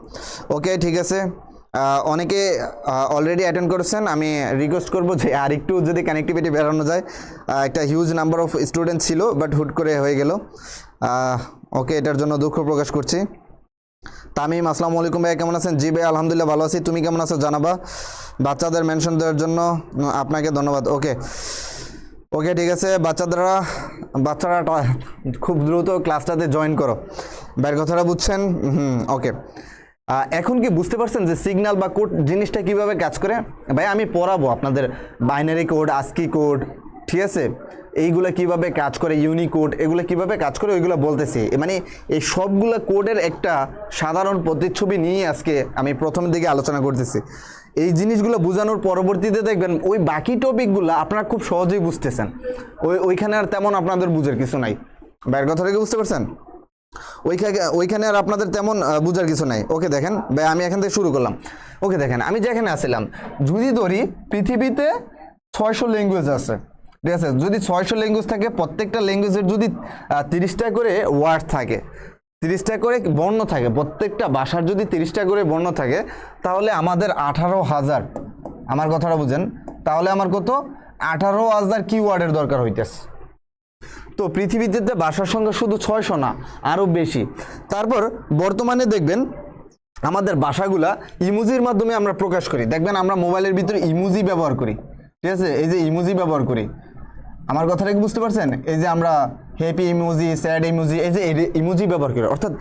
ওকে ঠিক আছে, অনেকে অলরেডি অ্যাটেন্ড করেছেন, আমি রিকোয়েস্ট করবো যে আর একটু যদি কানেক্টিভিটি বেড়ানো যায়। একটা হিউজ নাম্বার অফ স্টুডেন্ট ছিল, বাট হুট করে হয়ে গেল। ওকে, এটার জন্য দুঃখ প্রকাশ করছি। তামিম, আসসালামু আলাইকুম ভাই, কেমন আছেন? জি ভাই আলহামদুলিল্লাহ ভালো আছি, তুমি কেমন আছো জানাবা। বাচ্চাদের মেনশন দেওয়ার জন্য আপনাকে ধন্যবাদ। ওকে ওকে ঠিক আছে, বাচ্চারা খুব দ্রুত ক্লাসটাতে জয়েন করো, বাইরের কথাটা বুঝছেন? ওকে, এখন কি বুঝতে পারছেন যে সিগন্যাল বা কোড জিনিসটা কিভাবে কাজ করে? ভাই আমি পড়াবো আপনাদের বাইনারি কোড, আস্কি কোড, ঠিক আছে, এইগুলা কিভাবে কাজ করে, ইউনিকোড এগুলো কিভাবে কাজ করে ওইগুলো বলতেছি। মানে এই সবগুলা কোডের একটা সাধারণ প্রতিচ্ছবি নিয়ে আজকে আমি প্রথমের দিকে আলোচনা করতেছি। এই জিনিসগুলো বোঝানোর পরবর্তীতে দেখবেন ওই বাকি টপিকগুলো আপনারা খুব সহজেই বুঝতেছেন, ওইখানে আর তেমন আপনাদের বুঝার কিছু নাই। বাইরের কথা থেকে বুঝতে পারছেন? ওইখানে আর আপনাদের তেমন বুঝার কিছু নাই। ওকে দেখেন ভাই, আমি এখান থেকে শুরু করলাম। ওকে দেখেন, আমি যেখানে আসছিলাম, যদি ধরি পৃথিবীতে 600 ল্যাঙ্গুয়েজ আছে, ঠিক আছে, যদি 600 ল্যাঙ্গুয়েজ থাকে, প্রত্যেকটা ল্যাঙ্গুয়েজের যদি 30টা করে ওয়ার্ড থাকে, 30টা করে বর্ণ থাকে, প্রত্যেকটা ভাষার যদি 30টা করে বর্ণ থাকে, তাহলে আমাদের 18,000, আমার কথাটা বুঝেন, তাহলে আমার কত 18,000 কিওয়ার্ডের দরকার হইতেছে। তো পৃথিবীতে ভাষার সংখ্যা শুধু 600 না, আরও বেশি। তারপর বর্তমানে দেখবেন আমাদের ভাষাগুলা ইমোজির মাধ্যমে আমরা প্রকাশ করি। দেখবেন আমরা মোবাইলের ভিতরে ইমোজি ব্যবহার করি, ঠিক আছে, এই যে ইমোজি ব্যবহার করি, আমার কথাটা কি বুঝতে পারছেন? এই যে আমরা হ্যাপি ইমোজি, স্যাড ইমোজি, এই যে ইমোজি ব্যবহার করি, অর্থাৎ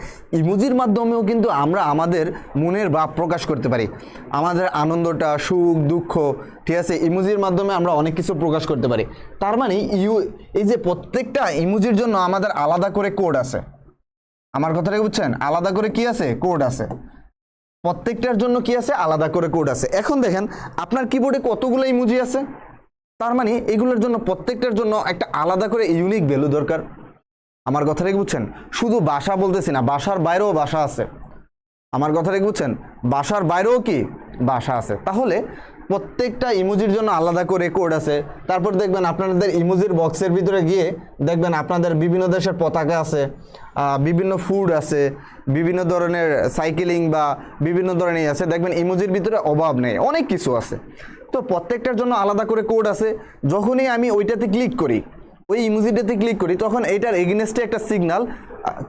ইমোজির মাধ্যমেও কিন্তু আমরা আমাদের মনের ভাব প্রকাশ করতে পারি, আমাদের আনন্দটা, সুখ দুঃখ, ঠিক আছে, ইমোজির মাধ্যমে আমরা অনেক কিছু প্রকাশ করতে পারি। তার মানে এই যে প্রত্যেকটা ইমোজির জন্য আমাদের আলাদা করে কোড আছে। আমার কথাটা বুঝছেন? আলাদা করে কি আছে? কোড আছে। প্রত্যেকটার জন্য কি আছে? আলাদা করে কোড আছে। এখন দেখেন আপনার কিবোর্ডে কতগুলো ইমোজি আছে, তার মানে এগুলোর জন্য প্রত্যেকটার জন্য একটা আলাদা করে ইউনিক ভ্যালু দরকার। আমার কথাটা কি বুঝছেন? শুধু ভাষা বলতেছি না, ভাষার বাইরেও ভাষা আছে। আমার কথাটা কি বুঝছেন? ভাষার বাইরেও কি ভাষা আছে। তাহলে প্রত্যেকটা ইমোজির জন্য আলাদা করে কোড আছে। তারপর দেখবেন আপনাদের ইমোজির বক্সের ভিতরে গিয়ে দেখবেন আপনাদের বিভিন্ন দেশের পতাকা আছে, বিভিন্ন ফুড আছে, বিভিন্ন ধরনের সাইকেলিং বা বিভিন্ন ধরনের আছে। দেখবেন ইমোজির ভিতরে অভাব নেই, অনেক কিছু আছে। তো প্রত্যেকটার জন্য আলাদা করে কোড আছে। যখনই আমি ওইটাতে ক্লিক করি, ওই ইমোজিটাতে ক্লিক করি, তখন এইটার এগেইনস্টে একটা সিগন্যাল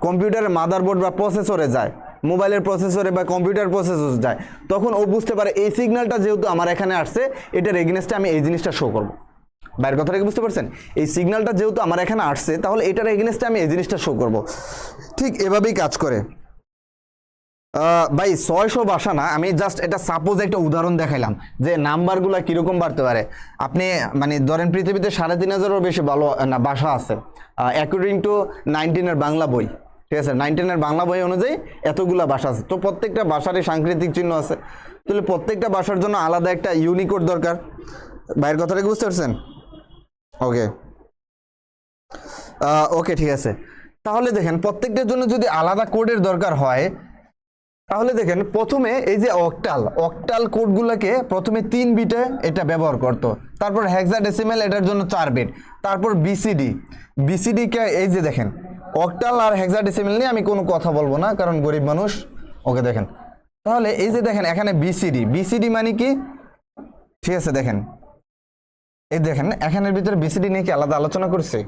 কম্পিউটারের মাদারবোর্ড বা প্রসেসরে যায়, মোবাইলের প্রসেসরে বা কম্পিউটার প্রসেসরে যায়। তখন ও বুঝতে পারে এই সিগন্যালটা যেহেতু আমার এখানে আসছে, এটার এগেইনস্টে আমি এই জিনিসটা শো করবো। বাইরের কথাটা কি বুঝতে পারছেন? এই সিগন্যালটা যেহেতু আমার এখানে আসছে, তাহলে এটার এগেইনস্টে আমি এই জিনিসটা শো করব। ঠিক এভাবেই কাজ করে ভাই। 600 ভাষা না, আমি জাস্ট এটা সাপোজ একটা উদাহরণ দেখাইলাম যে নাম্বারগুলো কীরকম বাড়তে পারে। আপনি মানে ধরেন পৃথিবীতে 3,500-এরও বেশি ভালো না ভাষা আছে অ্যাকর্ডিং টু 19-এর বাংলা বই, ঠিক আছে, 19-এর বাংলা বই অনুযায়ী এতগুলা ভাষা আছে। তো প্রত্যেকটা ভাষারই সাংস্কৃতিক চিহ্ন আছে, তাহলে প্রত্যেকটা ভাষার জন্য আলাদা একটা ইউনিকোড দরকার। বাইরের কথাটা কি বুঝতে পারছেন? ওকে ওকে ঠিক আছে। তাহলে দেখেন প্রত্যেকটার জন্য যদি আলাদা কোডের দরকার হয়, তাহলে দেখেন প্রথমে এই যে অক্টাল কোডগুলোকে প্রথমে 3 বিটে এটা ব্যবহার করতো, তারপর হেক্সাডেসিমেল এটার জন্য 4 বিট, তারপর বিসিডি কে এই যে দেখেন অক্টাল আর হেক্সাডেসিমেল নিয়ে আমি কোনো কথা বলবো না, কারণ গরিব মানুষ। ওকে দেখেন, তাহলে এই যে দেখেন এখানে বিসিডি মানে কি, ঠিক আছে, দেখেন এই দেখেন এখানের ভিতরে বিসিডি নিয়ে কি আলাদা আলোচনা করছে?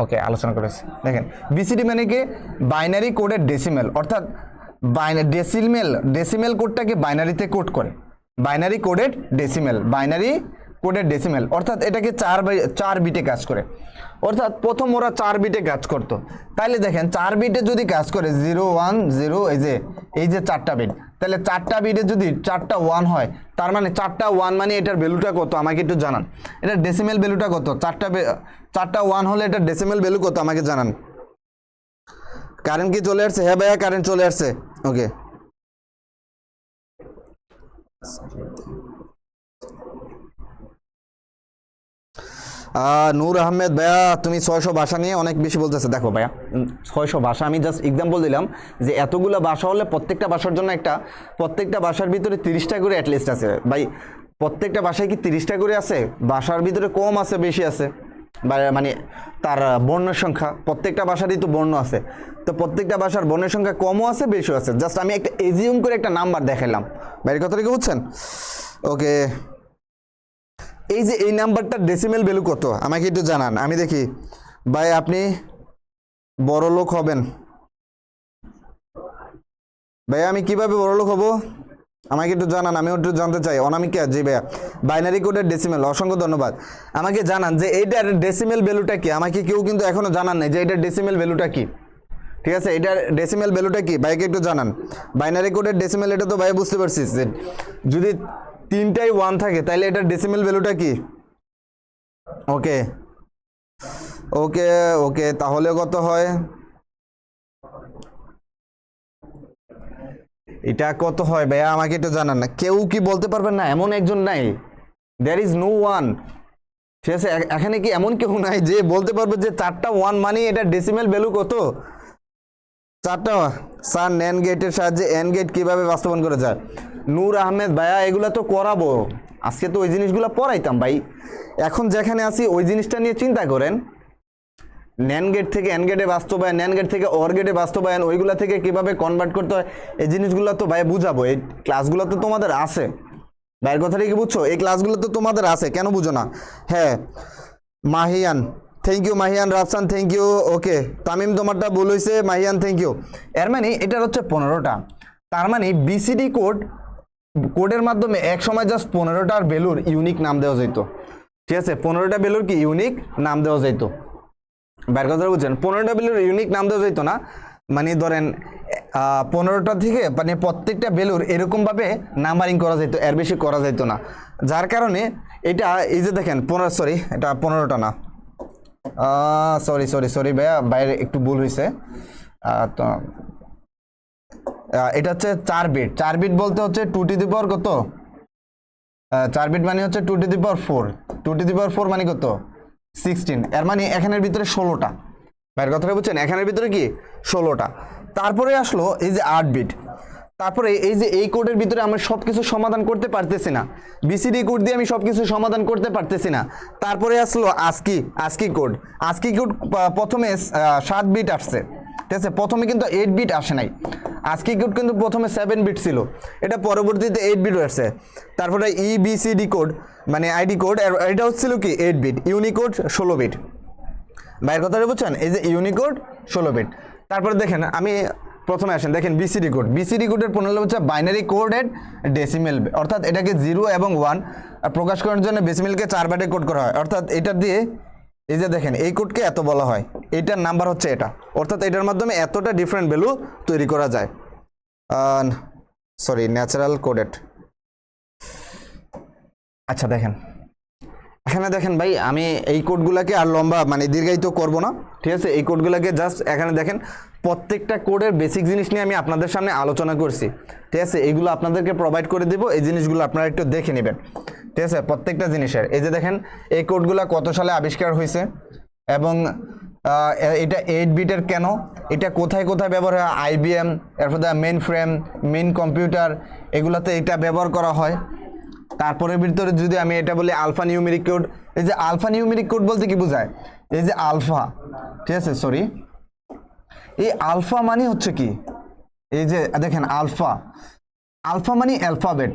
ওকে আলোচনা করেছে। দেখেন বিসিডি মানে কি বাইনারি কোডের ডেসিমেল, অর্থাৎ ডেসিমেল কোডটাকে বাইনারিতে কোড করে, বাইনারি কোডের ডেসিমেল, অর্থাৎ এটাকে 4 বিটে কাজ করে। অর্থাৎ প্রথম ওরা 4 বিটে কাজ করতো। তাইলে দেখেন 4 বিটে যদি কাজ করে 0 1 0, এই যে 4টা বিট, তাহলে 4টা বিটে যদি 4টা 1 হয়, তার মানে 4টা 1 মানে এটার ভ্যালুটা কত আমাকে একটু জানান। এটার ডেসিমেল ভ্যালুটা কত? 4টা 1 হলে এটার ডেসিমেল ভ্যালু কত আমাকে জানান। কারেন্ট কি চলে আসছে? হ্যাঁ ভাইয়া কারেন্ট চলে আসছে। ওকে নূর আহমেদ ভাইয়া, তুমি 600 ভাষা নিয়ে অনেক বেশি বলতেছে। দেখো ভাইয়া 600 ভাষা, আমি জাস্ট এক্সাম্পল দিলাম যে এতগুলো ভাষা হলে প্রত্যেকটা ভাষার জন্য প্রত্যেকটা ভাষার ভিতরে 30টা করে অ্যাটলিস্ট আছে। ভাই প্রত্যেকটা ভাষায় কি 30টা করে আছে? ভাষার ভিতরে কম আছে বেশি আছে, মানে তার বর্ণের সংখ্যা, প্রত্যেকটা ভাষারই তো বর্ণ আছে, তো প্রত্যেকটা ভাষার বর্ণের সংখ্যা কমও আছে বেশিও আছে। জাস্ট আমি একটা এজিউম করে একটা নাম্বার দেখাইলাম। বাইরের কথাটা কি বুঝছেন? ওকে, এই যে এই নাম্বারটার ডেসিমেল ভ্যালু কত আমাকে একটু জানান, আমি দেখি। ভাই আপনি বড় লোক হবেন? ভাইয়া আমি কিভাবে বড় লোক হব আমাকে একটু জানান, আমি একটু জানতে চাই। অনামিকা, জি ভাইয়া বাইনারি কোডের ডেসিমেল, অসংখ্য ধন্যবাদ। আমাকে জানান যে এইটার ডেসিমেল ভ্যালুটা কি। আমাকে কেউ কিন্তু এখনো জানান নাই যে এটার ডেসিমেল ভ্যালুটা কি। ঠিক আছে, এটার ডেসিমেল ভ্যালুটা কি ভাইকে একটু জানান। বাইনারি কোডের ডেসিমেল এটা তো ভাই বুঝতে পারছিস যে যদি 3টাই 1 থাকে তাহলে এটার ডেসিমেল ভ্যালুটা কি? ওকে ওকে ওকে, তাহলে কত হয়? এটা কত হয় ভাইয়া আমাকে একটু জানান না। কেউ কি বলতে পারবেন না? এমন একজন নাই, দেয়ার ইজ নো ওয়ান। ঠিক আছে, এখানে কি এমন কেউ নাই যে বলতে পারবে যে 4টা 1 মানে এটা ডেসিমেল ভ্যালু কত? 4টা। স্যার ন্যান গেটের সাহায্যে এন গেট কিভাবে বাস্তবায়ন করা যায়? নূর আহমেদ ভাইয়া এগুলা তো করাবো, আজকে তো ওই জিনিসগুলো পড়াইতাম ভাই। এখন যেখানে আছি ওই জিনিসটা নিয়ে চিন্তা করেন। ন্যান গেট থেকে এন গেটে বাস্তবায়ন, ন্যান গেট থেকে অর গেটে বাস্তবায়ন, ওইগুলা থেকে কিভাবে কনভার্ট করতে হয়, এই জিনিসগুলো তো ভাই বুঝাবো। এই ক্লাসগুলো তো তোমাদের আছে, ভাইয়ের কথাটা কি বুঝছো? এই ক্লাসগুলো তো তোমাদের আছে, কেন বুঝো না? হ্যাঁ Mahiyan, thank you Mahiyan. Rafsan thank you. Okay Tamim তোমারটা ভুল হয়েছে, মাহিয়ান থ্যাংক ইউ। এর মানে এটার হচ্ছে 15টা, তার মানে বিসিডি কোডের মাধ্যমে এক সময় জাস্ট 15টার ভ্যালুর ইউনিক নাম দেওয়া যেত। ঠিক আছে, 15টা ভ্যালুর কি ইউনিক নাম দেওয়া যেত। বাইরের কথা বুঝছেন? 15টা ভ্যালুর ইউনিক নাম দেওয়া যেত না, মানে ধরেন 15টা থেকে মানে প্রত্যেকটা ভ্যালুর এরকমভাবে নাম্বারিং করা যেত, এর বেশি করা যেত না। যার কারণে এটা এই যে দেখেন 15, এটা 15টা না, সরি ভাইয়া, বাইরে একটু ভুল হয়েছে। তো এটা হচ্ছে 4 বিট। 4 বিট বলতে হচ্ছে 2 টু দি পাওয়ার কত? 4 বিট মানে হচ্ছে 2 to the power 4। 2 to the পাওয়ার 4 মানে কত? 16। এর মানে এখানের ভিতরে 16টা। বাইরের কথাটা বুঝছেন? এখানের ভিতরে কি 16টা। তারপরে আসলো এই যে 8 বিট। তারপরে এই যে এই কোডের ভিতরে আমরা সব কিছু সমাধান করতে পারতেছি না, বিসিডি কোড দিয়ে আমি সব কিছু সমাধান করতে পারতেছি না। তারপরে আসলো আস্কি কোড। আস্কি কোড প্রথমে 7 বিট আসছে, ঠিক আছে, প্রথমে কিন্তু 8 বিট আসে নাই। আস্কি কোড কিন্তু প্রথমে 7 বিট ছিল, এটা পরবর্তীতে 8 বিট আসছে। তারপরে ইবিসিডি কোড মানে আইডি কোড, এটা হচ্ছিল কি 8 বিট। Unicode 16 bit. বাইরের কথাটা বুঝছেন? এই যে ইউনিকোড 16 বিট। তারপরে দেখেন আমি প্রথমে আসেন, দেখেন বিসিডি কোড। বিসিডি কোডের প্রণালী হচ্ছে বাইনারি কোডেড ডেসিমেল, অর্থাৎ এটাকে 0 এবং 1 প্রকাশ করার জন্য ডেসিমেলকে 4 বাইটে কোড করা হয়। অর্থাৎ এটা দিয়ে এই যে দেখেন এই কোডকে এত বলা হয়, এইটার নাম্বার হচ্ছে এটা, অর্থাৎ এটার মাধ্যমে এতটা ডিফারেন্ট ভ্যালু তৈরি করা যায়। Natural coded. আচ্ছা দেখেন এখানে দেখেন ভাই, আমি এই কোডগুলোকে আর লম্বা মানে দীর্ঘায়িত করব না, ঠিক আছে। এই কোডগুলোকে জাস্ট এখানে দেখেন, প্রত্যেকটা কোডের বেসিক জিনিস নিয়ে আমি আপনাদের সামনে আলোচনা করছি, ঠিক আছে। এইগুলো আপনাদেরকে প্রোভাইড করে দেবো, এই জিনিসগুলো আপনারা একটু দেখে নেবেন, ঠিক আছে। প্রত্যেকটা জিনিসের এই যে দেখেন এই কোডগুলো কত সালে আবিষ্কার হয়েছে, এবং এটা 8 বিটের কেন, এটা কোথায় কোথায় ব্যবহার হয়, আইবিএম, এরপর মেইন ফ্রেম, মেইন কম্পিউটার, এগুলাতে এটা ব্যবহার করা হয়। তারপরে ভিতরে যদি আমি এটা বলি আলফা নিউমেরিক কোড, এই যে আলফা নিউমেরিক কোড বলতে কি বোঝায়? এই যে আলফা, ঠিক আছে, এই আলফা মানে হচ্ছে কি, এই যে দেখেন আলফা মানে অ্যালফাবেট,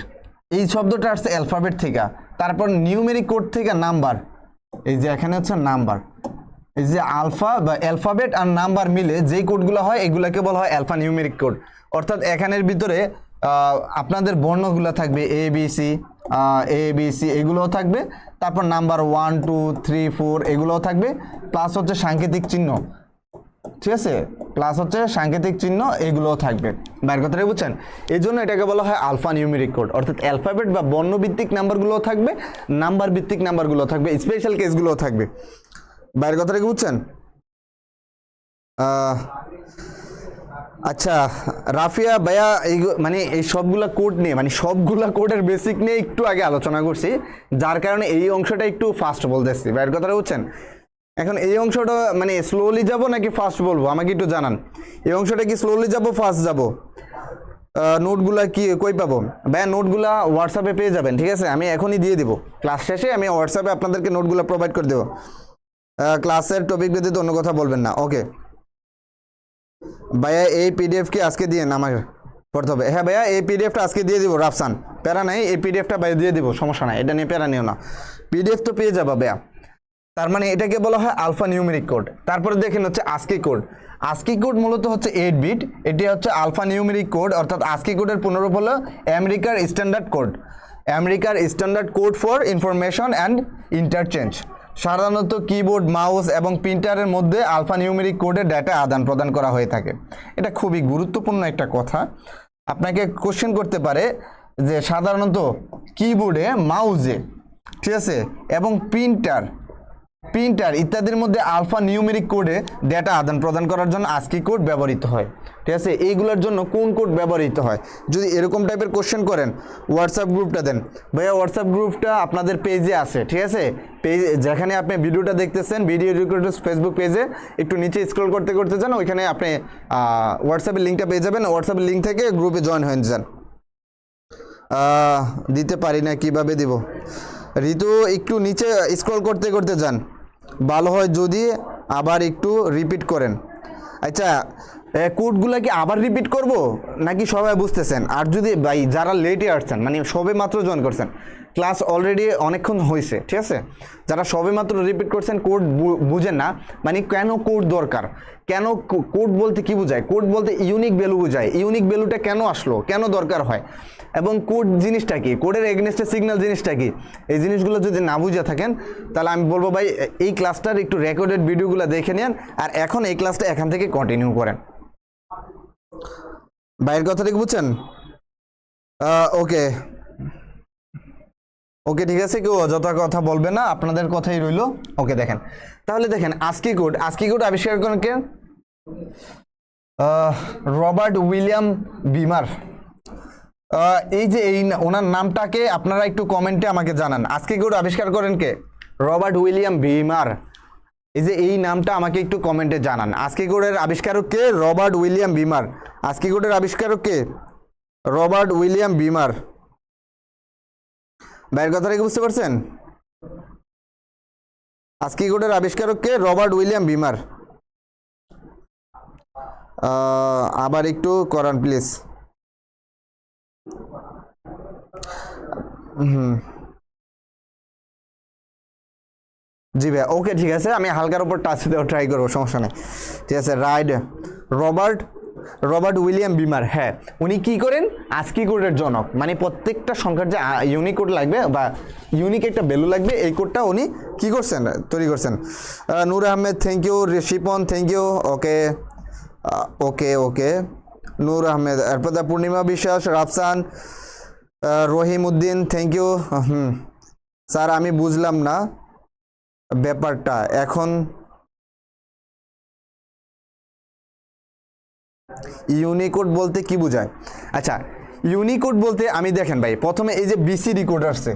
এই শব্দটা আসছে অ্যালফাবেট থেকে। তারপর নিউমেরিক কোড থেকে নাম্বার, এই যে এখানে হচ্ছে নাম্বার। এই যে আলফা বা অ্যালফাবেট আর নাম্বার মিলে যেই কোডগুলো হয় এগুলোকে বলা হয় অ্যালফা নিউমেরিক কোড। অর্থাৎ এখানের ভিতরে আপনাদের বর্ণগুলো থাকবে এবিসি এগুলোও থাকবে, তারপর নাম্বার 1 2 3 4 এগুলোও থাকবে, প্লাস হচ্ছে সাংকেতিক চিহ্ন, ঠিক আছে, প্লাস হচ্ছে সাংকেতিক চিহ্ন এগুলোও থাকবে। বাইরের কথাটা বুঝছেন? এই জন্য এটাকে বলা হয় আলফা নিউমেরিক কোড। অর্থাৎ অ্যালফাবেট বা বর্ণভিত্তিক নাম্বারগুলোও থাকবে, নাম্বার ভিত্তিক নাম্বারগুলো থাকবে, স্পেশাল কেসগুলোও থাকবে। বাইরের কথাটা কি বুঝছেন? আচ্ছা রাফিয়া ভাইয়া, এই মানে এই সবগুলা কোড নিয়ে, মানে সবগুলা কোডের বেসিক নিয়ে একটু আগে আলোচনা করছি, যার কারণে এই অংশটা একটু ফাস্ট বলতেছি। বাইরের কথাটা বুঝছেন? এখন এই অংশটা মানে স্লোলি যাব নাকি ফাস্ট বলবো আমাকে একটু জানান। এই অংশটা কি স্লোলি যাব ফাস্ট যাব? নোটগুলা কি কই পাবো ভাইয়া? নোটগুলা হোয়াটসঅ্যাপে পেয়ে যাবেন, ঠিক আছে, আমি এখনই দিয়ে দিব। ক্লাস শেষে আমি হোয়াটসঅ্যাপে আপনাদেরকে নোটগুলো প্রোভাইড করে দেবো। ক্লাসের টপিক ব্যতীত অন্য কথা বলবেন না, ওকে ভাইয়া। এই পিডিএফ কি আজকে দিয়ে আমার পড়তে হবে? হ্যাঁ ভাইয়া, এই পিডিএফটা আজকে দিয়ে দিব রাফসান, প্যারা নাই, এই পিডিএফটা ভাই দিয়ে দিব, সমস্যা নাই, এটা নিয়ে প্যারা নিও না, পিডিএফ তো পেয়ে যাবা ভাইয়া। তার মানে এটাকে বলা হয় আলফা নিউমেরিক কোড। তারপরে দেখেন হচ্ছে আস্কি কোড। আস্কি কোড মূলত হচ্ছে 8 বিট, এটি হচ্ছে আলফা নিউমেরিক কোড। অর্থাৎ আস্কি কোডের পুনরূপ হলো আমেরিকার স্ট্যান্ডার্ড কোড, আমেরিকার standard code for information and interchange. সাধারণত কিবোর্ড, মাউস এবং প্রিন্টারের মধ্যে আলফা নিউমেরিক কোডের ডেটা আদান প্রদান করা হয়ে থাকে। এটা খুবই গুরুত্বপূর্ণ একটা কথা, আপনাকে কোশ্চেন করতে পারে যে সাধারণত কিবোর্ডে, মাউসে, ঠিক আছে, এবং প্রিন্টার, প্রিন্টার ইত্যাদির মধ্যে আলফা নিউমেরিক কোডে ডেটা আদান প্রদান করার জন্য আস্কি কোড ব্যবহৃত হয়। ঠিক আছে, এইগুলোর জন্য কোন কোড ব্যবহৃত হয়? যদি এরকম টাইপের কোশ্চেন করেন, হোয়াটসঅ্যাপ গ্রুপটা দেন। ভাইয়া হোয়াটসঅ্যাপ গ্রুপটা আপনাদের পেজে আছে, ঠিক আছে, পেজ যেখানে আপনি ভিডিওটা দেখতেছেন, ভিডিও রিকর্ডার্স ফেসবুক পেজে একটু নিচে স্ক্রল করতে করতে যান, ওইখানে আপনি হোয়াটসঅ্যাপের লিঙ্কটা পেয়ে যাবেন। হোয়াটসঅ্যাপের লিঙ্ক থেকে গ্রুপে জয়েন হয়ে যান। দিতে পারি না, কিভাবে দিব? ঋতু একটু নিচে স্ক্রল করতে করতে যান, ভালো হয় যদি আবার একটু রিপিট করেন। আচ্ছা, কোডগুলো কি আবার রিপিট করব নাকি সবাই বুঝতেছেন? আর যদি ভাই যারা লেটে আসছেন, মানে সবে মাত্র জয়েন করছেন, ক্লাস অলরেডি অনেকক্ষণ হয়েছে, ঠিক আছে, যারা সবে মাত্র রিপিট করছেন, কোড বুঝেন না, মানে কেন কোড দরকার, কেন কোড বলতে কি বোঝায়, কোড বলতে ইউনিক ভ্যালু বোঝায়, ইউনিক ভ্যালুটা কেন আসলো, কেন দরকার হয়, এবং কোড জিনিসটা কি, কোডের এগেনস্টে সিগন্যাল জিনিসটা কি, এই জিনিসগুলো যদি না বুঝে থাকেন তাহলে আমি বলবো ভাই এই ক্লাসটার একটু রেকর্ডেড ভিডিওগুলো দেখে নেন, আর এখন এই ক্লাসটা এখান থেকে কন্টিনিউ করেন। ভাইয়ের কথাটা কি বুঝছেন? ওকে ওকে, ঠিক আছে, কেউ অযথা কথা বলবে না, আপনাদের কথাই রইল। ওকে, দেখেন তাহলে, দেখেন আস্কি কোড আবিষ্কার করেন কে? রবার্ট উইলিয়াম বিমার। এই যে ওনার নামটাকে আপনারা একটু কমেন্টে আমাকে জানান। আস্কি কোড আবিষ্কার করেন কে? রবার্ট উইলিয়াম বিমার। এই যে এই নামটা আমাকে একটু কমেন্টে জানান। আস্কি কোডের আবিষ্কারক কে? রবার্ট উইলিয়াম বিমার। আস্কি কোডের আবিষ্কারক কে? রবার্ট উইলিয়াম বিমার। ভাইয়ের কথাটা কি বুঝতে পারছেন? আস্কি কোডের আবিষ্কারক কে? রবার্ট উইলিয়াম বিমার। আবার একটু করান প্লিজ। জি ভাই, ওকে, ঠিক আছে, আমি হালকার উপর টাচ দেওয়া ট্রাই করবো, সমস্যা নেই। ঠিক আছে, রাইট, রবার্ট উইলিয়াম বিমার। হ্যাঁ, উনি কি করেন? আস্কি কোডের জনক, মানে প্রত্যেকটা সংখ্যার যে ইউনিক কোড লাগবে বা ইউনিক একটা ভ্যালু লাগবে, এই কোডটা উনি কি করছেন? তৈরি করছেন। Nur Ahmed, thank you. Rishipon, thank you. Okay okay okay, Nur Ahmed. এরপর Purnima Biswas, Rafsan, Rahim Uddin, thank you. Sir আমি বুঝলাম না ব্যাপারটা, এখন ইউনিকোড বলতে কি বোঝায়? আচ্ছা, ইউনিকোড বলতে আমি দেখেন ভাই, প্রথমে এই যে বিসিডি কোড আসছে,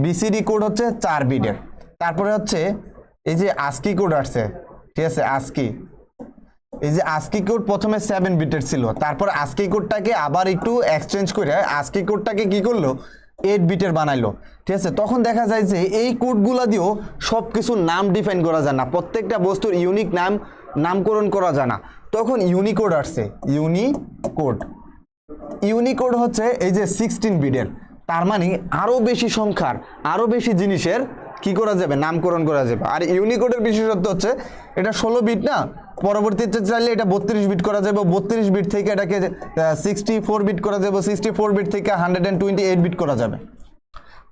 বিসিডি কোড হচ্ছে 4 বিটের। তারপরে হচ্ছে এই যে আস্কি কোড আসছে, ঠিক আছে, আস্কি, এই যে আস্কি কোড প্রথমে 7 বিটের ছিল, তারপর আস্কি কোডটাকে আবার একটু এক্সচেঞ্জ করে আস্কি কোডটাকে কি করলো? 8 বিটের বানাইলো, ঠিক আছে। তখন দেখা যায় যে এই কোডগুলো দিয়েও সব কিছু নাম ডিফাইন করা যায় না, প্রত্যেকটা বস্তুর ইউনিক নামকরণ করা যায় না, তখন ইউনিকোড আসছে। ইউনিকোড হচ্ছে এই যে 16 বিটের, তার মানে আরও বেশি সংখ্যার, আরও বেশি জিনিসের কি করা যাবে? নামকরণ করা যাবে। আর ইউনিকোডের বিশেষত্ব হচ্ছে এটা 16 বিট না, পরবর্তীতে চাইলে এটা 32 বিট করা যাবে, 32 বিট থেকে এটাকে 64 বিট করা যাবে, 64 বিট থেকে 128 বিট করা যাবে।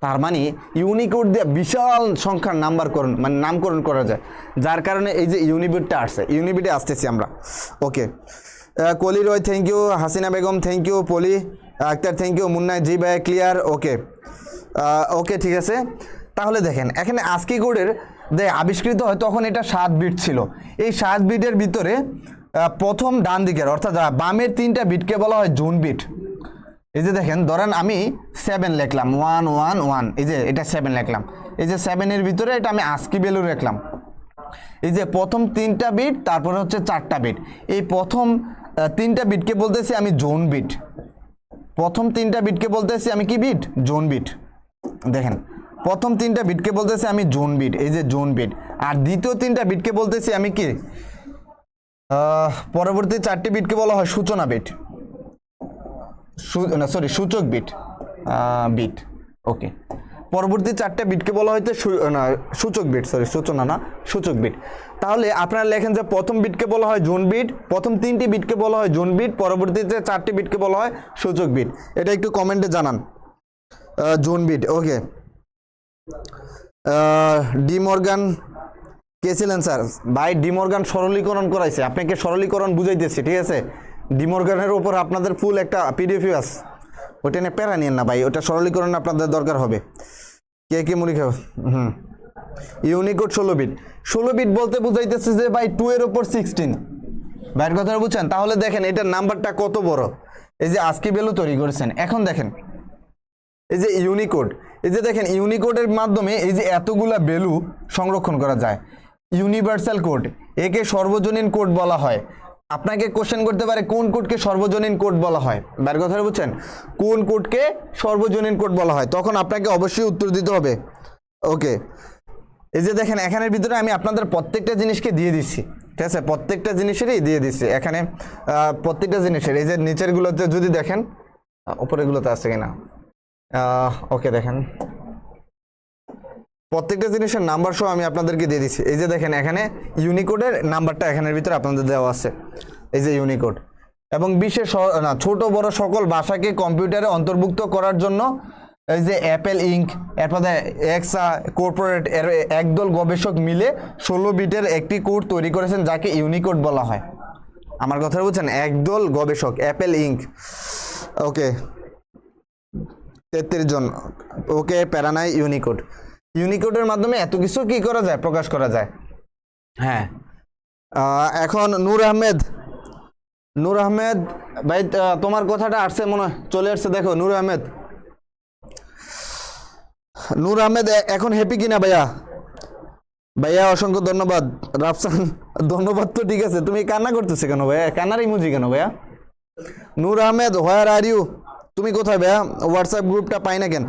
তার মানে ইউনিকোড দিয়ে বিশাল সংখ্যার নামকরণ করা যায়, যার কারণে এই যে ইউনিবিটটা আসছে। ইউনিবিটে আসতেছি আমরা। Okay, Koli Roy, thank you. Hasina Begum, thank you. Poli Akter, thank you. Munna, ji ভাই, ক্লিয়ার। ওকে ওকে, ঠিক আছে। তাহলে দেখেন এখানে আস্কি কোডের যে আবিষ্কৃত হয় তখন এটা 7 বিট ছিল। এই 7 বিটের ভিতরে প্রথম ডান দিকের অর্থাৎ বামের 3টা বিটকে বলা হয় জোন বিট। এই যে দেখেন, ধরেন আমি 7 লিখলাম, 1 1 1, এই যে এটা 7 লিখলাম, এই যে 7-এর ভিতরে এটা আমি আস্কি ভ্যালু রাখলাম। এই যে প্রথম 3টা বিট, তারপরে হচ্ছে 4টা বিট, এই প্রথম 3টা বিটকে বলতেছি আমি জোন বিট। প্রথম 3টা বিটকে বলতেছি আমি কি বিট? Zone bit. দেখেন, প্রথম 3টা বিটকে বলতেছি আমি জোন বিট, এই যে জোন বিট। আর দ্বিতীয় 3টা বিটকে বলতেছি আমি কি? পরবর্তী 4টি বিটকে বলা হয় সূচনা বিট, সূচক বিট। ওকে, পরবর্তী 4টা বিটকে বলা হয়তো সূচক বিট, সূচনা না, সূচক বিট। তাহলে আপনারা লেখেন যে প্রথম বিটকে বলা হয় জোন বিট, প্রথম 3টি বিটকে বলা হয় জোন বিট, পরবর্তীতে 4টি বিটকে বলা হয় সূচক বিট। এটা একটু কমেন্টে জানান, জোন বিট। ওকে, ডি মর্গান কে ছিলেন স্যার? ভাই ডি মর্গান সরলীকরণ করাইছে, আপনাকে সরলীকরণ বুঝাইতেছি, ঠিক আছে। ডি মর্গানের উপর আপনাদের ফুল একটা পিডিএফ আছে, ওটা নিয়ে প্যারা নিয়েন না ভাই, ওটা সরলীকরণ আপনাদের দরকার হবে। কে মুড়ি খাও? Unicode 16 bit. 16 বিট বলতে বুঝাইতেছে যে ভাই 2 এর উপর 16, ভাইয়ের কথা বুঝছেন? তাহলে দেখেন এটার নাম্বারটা কত বড়। এই যে আজকে ভ্যালু তৈরি করেছেন, এখন দেখেন এই যে ইউনিকোড, এই যে দেখেন ইউনিকোডের মাধ্যমে এই যে এতগুলা ভ্যালু সংরক্ষণ করা যায়। ইউনিভার্সাল কোড, একে সর্বজনীন কোড বলা হয়। আপনাকে কোশ্চেন করতে পারে কোন কোডকে সর্বজনীন কোড বলা হয়, বাইরের কথা বুঝছেন? কোন কোডকে সর্বজনীন কোড বলা হয়, তখন আপনাকে অবশ্যই উত্তর দিতে হবে। ওকে, এই যে দেখেন এখানের ভিতরে আমি আপনাদের প্রত্যেকটা জিনিসকে দিয়ে দিচ্ছি, ঠিক আছে? প্রত্যেকটা জিনিসেরই দিয়ে দিচ্ছি এখানে, প্রত্যেকটা জিনিসের। এই যে নিচেরগুলোতে যদি দেখেন, উপরেগুলোতে আছে কিনা, ওকে দেখেন প্রত্যেকটা জিনিসের নাম্বার সহ আমি আপনাদেরকে দিয়ে দিচ্ছি। এই যে দেখেন এখানে ইউনিকোডের নাম্বারটা এখানের ভিতরে আপনাদের দেওয়া আছে, এই যে ইউনিকোড। এবং বিশ্বের ছোট বড় সকল ভাষাকে কম্পিউটারে অন্তর্ভুক্ত করার জন্য এই যে অ্যাপেল ইঙ্ক, এরপরে এক্সা কর্পোরেট এর একদল গবেষক মিলে 16 বিটের একটি কোড তৈরি করেছেন যাকে ইউনিকোড বলা হয়। আমার কথা বুঝছেন? একদল গবেষক, অ্যাপেল ইঙ্ক। ওকে, 33 জন। ওকে, প্যারানাই ইউনিকোড। ইউনিকোডের মাধ্যমে এত কিছু কি করা যায়, প্রকাশ করা যায়। হ্যাঁ, এখন নূর আহমেদ ভাই, তোমার কথাটা আসছে মনে হয়, চলে আসছে। দেখো নূর আহমেদ এখন হ্যাপি কিনা ভাইয়া? ভাইয়া অসংখ্য ধন্যবাদ। রাফসান ধন্যবাদ তো ঠিক আছে, তুমি কান্না করতেছে কেন ভাইয়া? কান্নার ইমোজি কেন ভাইয়া? নূর আহমেদ হোয়ার আর ইউ, তুমি কোথায় ভাইয়া? হোয়াটসঅ্যাপ গ্রুপটা পাই না কেন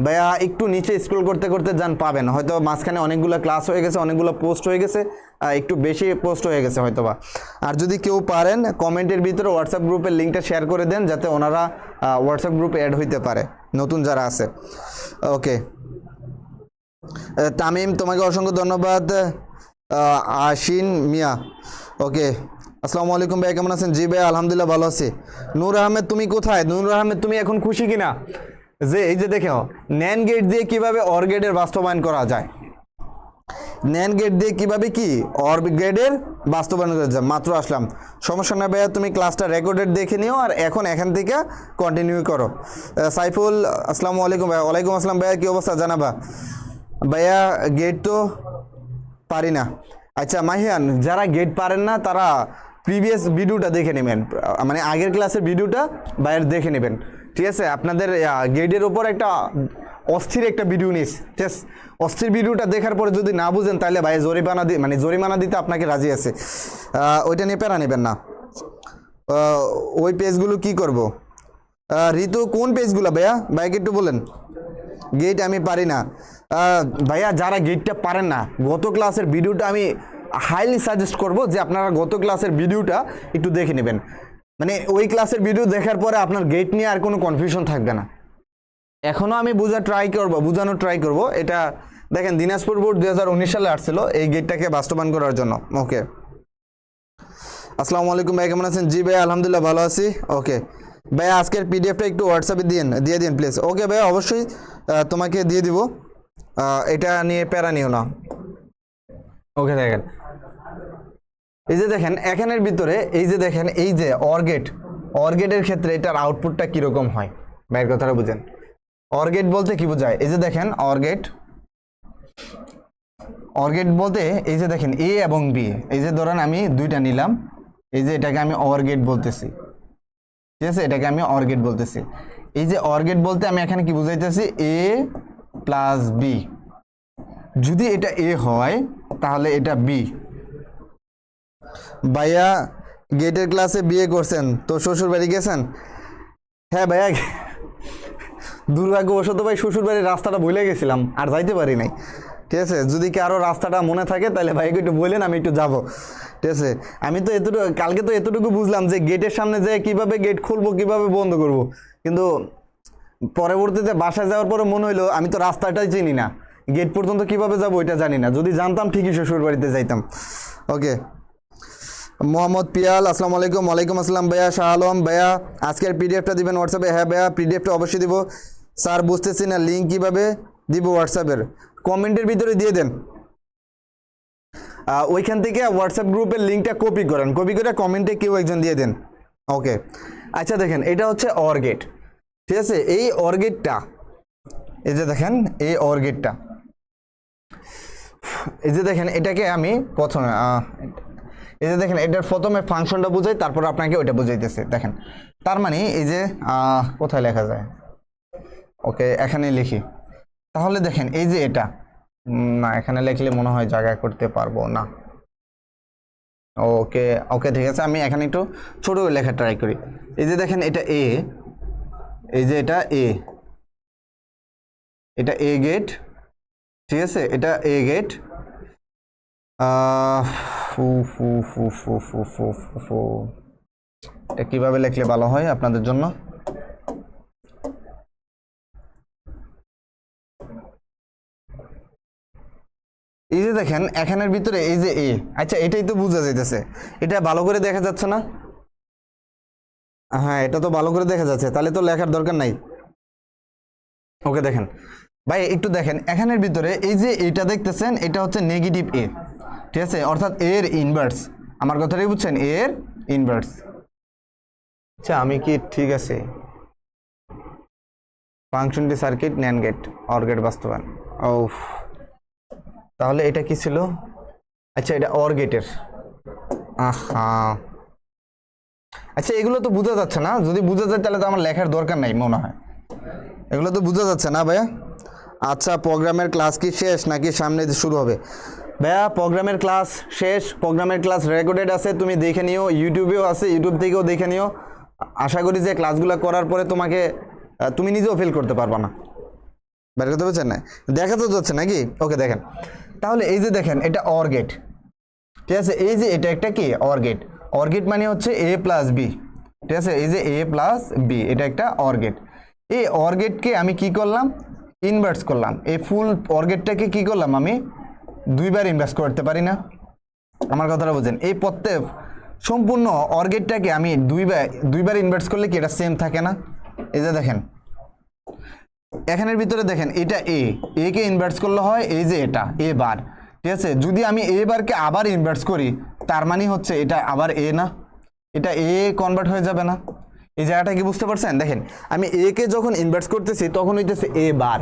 ভাইয়া? একটু নিচে স্ক্রল করতে করতে যান, পাবেন হয়তো। মাঝখানে অনেকগুলো ক্লাস হয়ে গেছে, অনেকগুলো পোস্ট হয়ে গেছে, একটু বেশি পোস্ট হয়ে গেছে হয়তোবা। আর যদি কেউ পারেন কমেন্টের ভিতরে হোয়াটসঅ্যাপ গ্রুপের লিঙ্কটা শেয়ার করে দেন, যাতে ওনারা হোয়াটসঅ্যাপ গ্রুপে অ্যাড হইতে পারে, নতুন যারা আছে। ওকে, তামিম তোমাকে অসংখ্য ধন্যবাদ। আশিন মিয়া, ওকে, আসসালামু আলাইকুম ভাই, কেমন আছেন? জি ভাই আলহামদুলিল্লাহ ভালো আছি। নূর আহমেদ তুমি কোথায়? নূর আহমেদ তুমি এখন খুশি কিনা যে এই যে দেখো ন্যান গেট দিয়ে কিভাবে অর গেটের বাস্তবায়ন করা যায়, ন্যান গেট দিয়ে কিভাবে কি অর গেটের বাস্তবায়ন করা যায়। মাত্র আসলাম, সমস্যা না ভাইয়া, তুমি ক্লাসটা রেকর্ডেড দেখে নিও আর এখন এখান থেকে কন্টিনিউ করো। সাইফুল আসসালামু আলাইকুম ভাইয়া। ওয়ালাইকুম আসসালাম ভাইয়া, কি অবস্থা জানাবা? ভাইয়া গেট তো পারি না। আচ্ছা মাহিয়ান, যারা গেট পারেন না তারা প্রিভিয়াস ভিডিওটা দেখে নেবেন, মানে আগের ক্লাসের ভিডিওটা বাইরে দেখে নেবেন, ঠিক আছে? আপনাদের গেটের ওপর একটা অস্থির একটা ভিডিও নিস, ঠিক আছে? অস্থির ভিডিওটা দেখার পরে যদি না বুঝেন তাহলে ভাই জরিমানা দিতে আপনাকে রাজি আছে, ওইটা নিয়ে প্যারা নেবেন না। ওই পেজগুলো কি করব? ঋতু কোন পেজগুলো ভাইয়া? ভাইকে একটু বলেন। গেট আমি পারি না ভাইয়া, যারা গেটটা পারেন না গত ক্লাসের ভিডিওটা আমি হাইলি সাজেস্ট করব যে আপনারা গত ক্লাসের ভিডিওটা একটু দেখে নেবেন, মানে ওই ক্লাসের ভিডিও দেখার পরে আপনার গেট নিয়ে আর কোনো কনফিউশন থাকবে না। এখনও আমি বোঝানোর ট্রাই করব। এটা দেখেন দিনাজপুর বোর্ড 2019 সালে আসছিল এই গেটটাকে বাস্তবায়ন করার জন্য। ওকে, আসসালামু আলাইকুম ভাই, কেমন আছেন? জি ভাই আলহামদুলিল্লাহ ভালো আছি। ওকে ভাইয়া, আজকের পিডিএফটা একটু হোয়াটসঅ্যাপে দিয়ে দিন প্লিজ। ওকে ভাইয়া, অবশ্যই তোমাকে দিয়ে দিব, এটা নিয়ে প্যারা নিও না। ওকে, দেখেন এই যে দেখেন এখানের ভিতরে এই যে দেখেন এই যে অরগেটের ক্ষেত্রে এটার আউটপুটটা কীরকম হয়, ভাইয়ের কথাটা বুঝেন। অরগেট বলতে কি বোঝায়? এই যে দেখেন অরগেট বলতে এই যে দেখেন এ এবং বি, এই যে ধরেন আমি দুইটা নিলাম, এই যে এটাকে আমি অরগেট বলতেছি, ঠিক আছে? এটাকে আমি অরগেট বলতেছি। এই যে অরগেট বলতে আমি এখানে কি বুঝাইতেছি? এ প্লাস বি। যদি এটা এ হয় তাহলে এটা বি। ভাইয়া গেটের ক্লাসে বিয়ে করছেন তো শ্বশুর বাড়ি গেছেন? হ্যাঁ ভাইয়া, দুর্ভাগ্যবশত ভাই শ্বশুর বাড়ির রাস্তাটা ভুলে গেছিলাম, আর যাইতে পারি নাই, ঠিক আছে? যদি কি আরও রাস্তাটা মনে থাকে তাহলে ভাইকে একটু বললেন, আমি একটু যাবো, ঠিক আছে? আমি তো কালকে তো এতটুকু বুঝলাম যে গেটের সামনে যেয়ে কীভাবে গেট খুলবো, কীভাবে বন্ধ করব, কিন্তু পরবর্তীতে বাসায় যাওয়ার পরে মনে হইলো আমি তো রাস্তাটাই চিনি না, গেট পর্যন্ত কিভাবে যাবো ওইটা জানি না। যদি জানতাম ঠিকই শ্বশুর বাড়িতে যাইতাম। ওকে, মোহাম্মদ পিয়াল আসসালামু আলাইকুম। ওয়ালাইকুম আসসালাম ভাইয়া। শাহ আলম ভাইয়া, আজকের পিডিএফটা দিবেন হোয়াটসঅ্যাপে? হ্যাঁ ভাইয়া, পিডিএফটা অবশ্যই দিব। স্যার বুঝতেছি না, লিঙ্ক কিভাবে দিব? হোয়াটসঅ্যাপের কমেন্টের ভিতরে দিয়ে দেন, ওইখান থেকে হোয়াটসঅ্যাপ গ্রুপের লিঙ্কটা কপি করে কমেন্টে কেউ একজন দিয়ে দেন। ওকে, আচ্ছা দেখেন এটা হচ্ছে অর গেট, ঠিক আছে? এই অর গেটটা এই যে দেখেন এই অর গেটটা এই যে দেখেন এটাকে আমি প্রথমে এই যে দেখেন এটার প্রথমে ফাংশনটা বুঝাই, তারপর আপনাকে ওইটা বুঝাইতেছে। দেখেন তার মানে এই যে কোথায় লেখা যায়, ওকে এখানে লিখি। তাহলে দেখেন এই যে এটা না, এখানে লিখলে মনে হয় জায়গা করতে পারবো না। ওকে ওকে ঠিক আছে, আমি এখানে একটু ছোট লেখা ট্রাই করি। এই যে দেখেন এটা এ, এই যে এটা এ গেট, ঠিক আছে, এটা এ গেট। এটা কিভাবে লিখলে ভালো হয় আপনাদের জন্য? এই যে দেখেন এখানের ভিতরে এই যে এ, আচ্ছা এটাই তো বোঝা যাইতেছে, এটা ভালো করে দেখা যাচ্ছে না? হ্যাঁ এটা তো ভালো করে দেখা যাচ্ছে, তাহলে তো লেখার দরকার নাই। ওকে দেখেন ভাই একটু দেখেন এখানের ভিতরে এই যে এটা দেখতেছেন, এটা হচ্ছে নেগেটিভ এ, ঠিক আছে, অর্থাৎ এর ইনভার্স। আমার কথাটাই বুঝছেন, এর ইনভার্স। আচ্ছা আমি কি ঠিক আছে? ফাংশনটি circuit NAND gate or gate বাস্তবায়ন। ও তাহলে এটা কি ছিল? আচ্ছা এটা অর গেটের। আহা আচ্ছা এগুলো তো বোঝা যাচ্ছে না, যদি বোঝা যায় তাহলে তো আমার লেখার দরকার নাই মনে হয়। এগুলো তো বোঝা যাচ্ছে না ভাইয়া? আচ্ছা প্রোগ্রামের ক্লাস কি শেষ নাকি সামনে শুরু হবে? ভাইয়া প্রোগ্রামের ক্লাস শেষ, প্রোগ্রামের ক্লাস রেকর্ডেড আছে, তুমি দেখে নিও, ইউটিউবেও আছে, ইউটিউব থেকেও দেখে নিও। আশা করি যে ক্লাসগুলো করার পরে তোমাকে তুমি নিজেও ফিল করতে পারবা না। বের করতে পারছেন না? দেখা তো যাচ্ছে নাকি? ওকে দেখেন তাহলে এই যে দেখেন এটা অর গেট, ঠিক আছে, এই যে এটা একটা কি অর গেট। অর গেট মানে হচ্ছে এ প্লাস বি, ঠিক আছে, এই যে এ প্লাস বি এটা একটা অর গেট। এই অর গেটকে আমি কি করলাম? ইনভার্স করলাম। এই ফুল অর গেটটাকে কি করলাম? আমি দুইবার ইনভার্স করতে পারি না? আমার কথাটা বুঝেন, এই প্রত্যেক সম্পূর্ণ অর গেটটাকে আমি দুইবার ইনভার্স করলে কি এটা সেম থাকে না? এই যে দেখেন এখানের ভিতরে দেখেন এটা এ কে ইনভার্স করলে হয় এই যে এটা এ বার, ঠিক আছে, যদি আমি এ বারকে আবার ইনভার্স করি তার মানে হচ্ছে এটা আবার এ না, এটা এ কনভার্ট হয়ে যাবে না? এই জায়গাটা কি বুঝতে পারছেন? দেখেন আমি এ কে যখন ইনভার্স করতেছি তখন হইতেছে এ বার,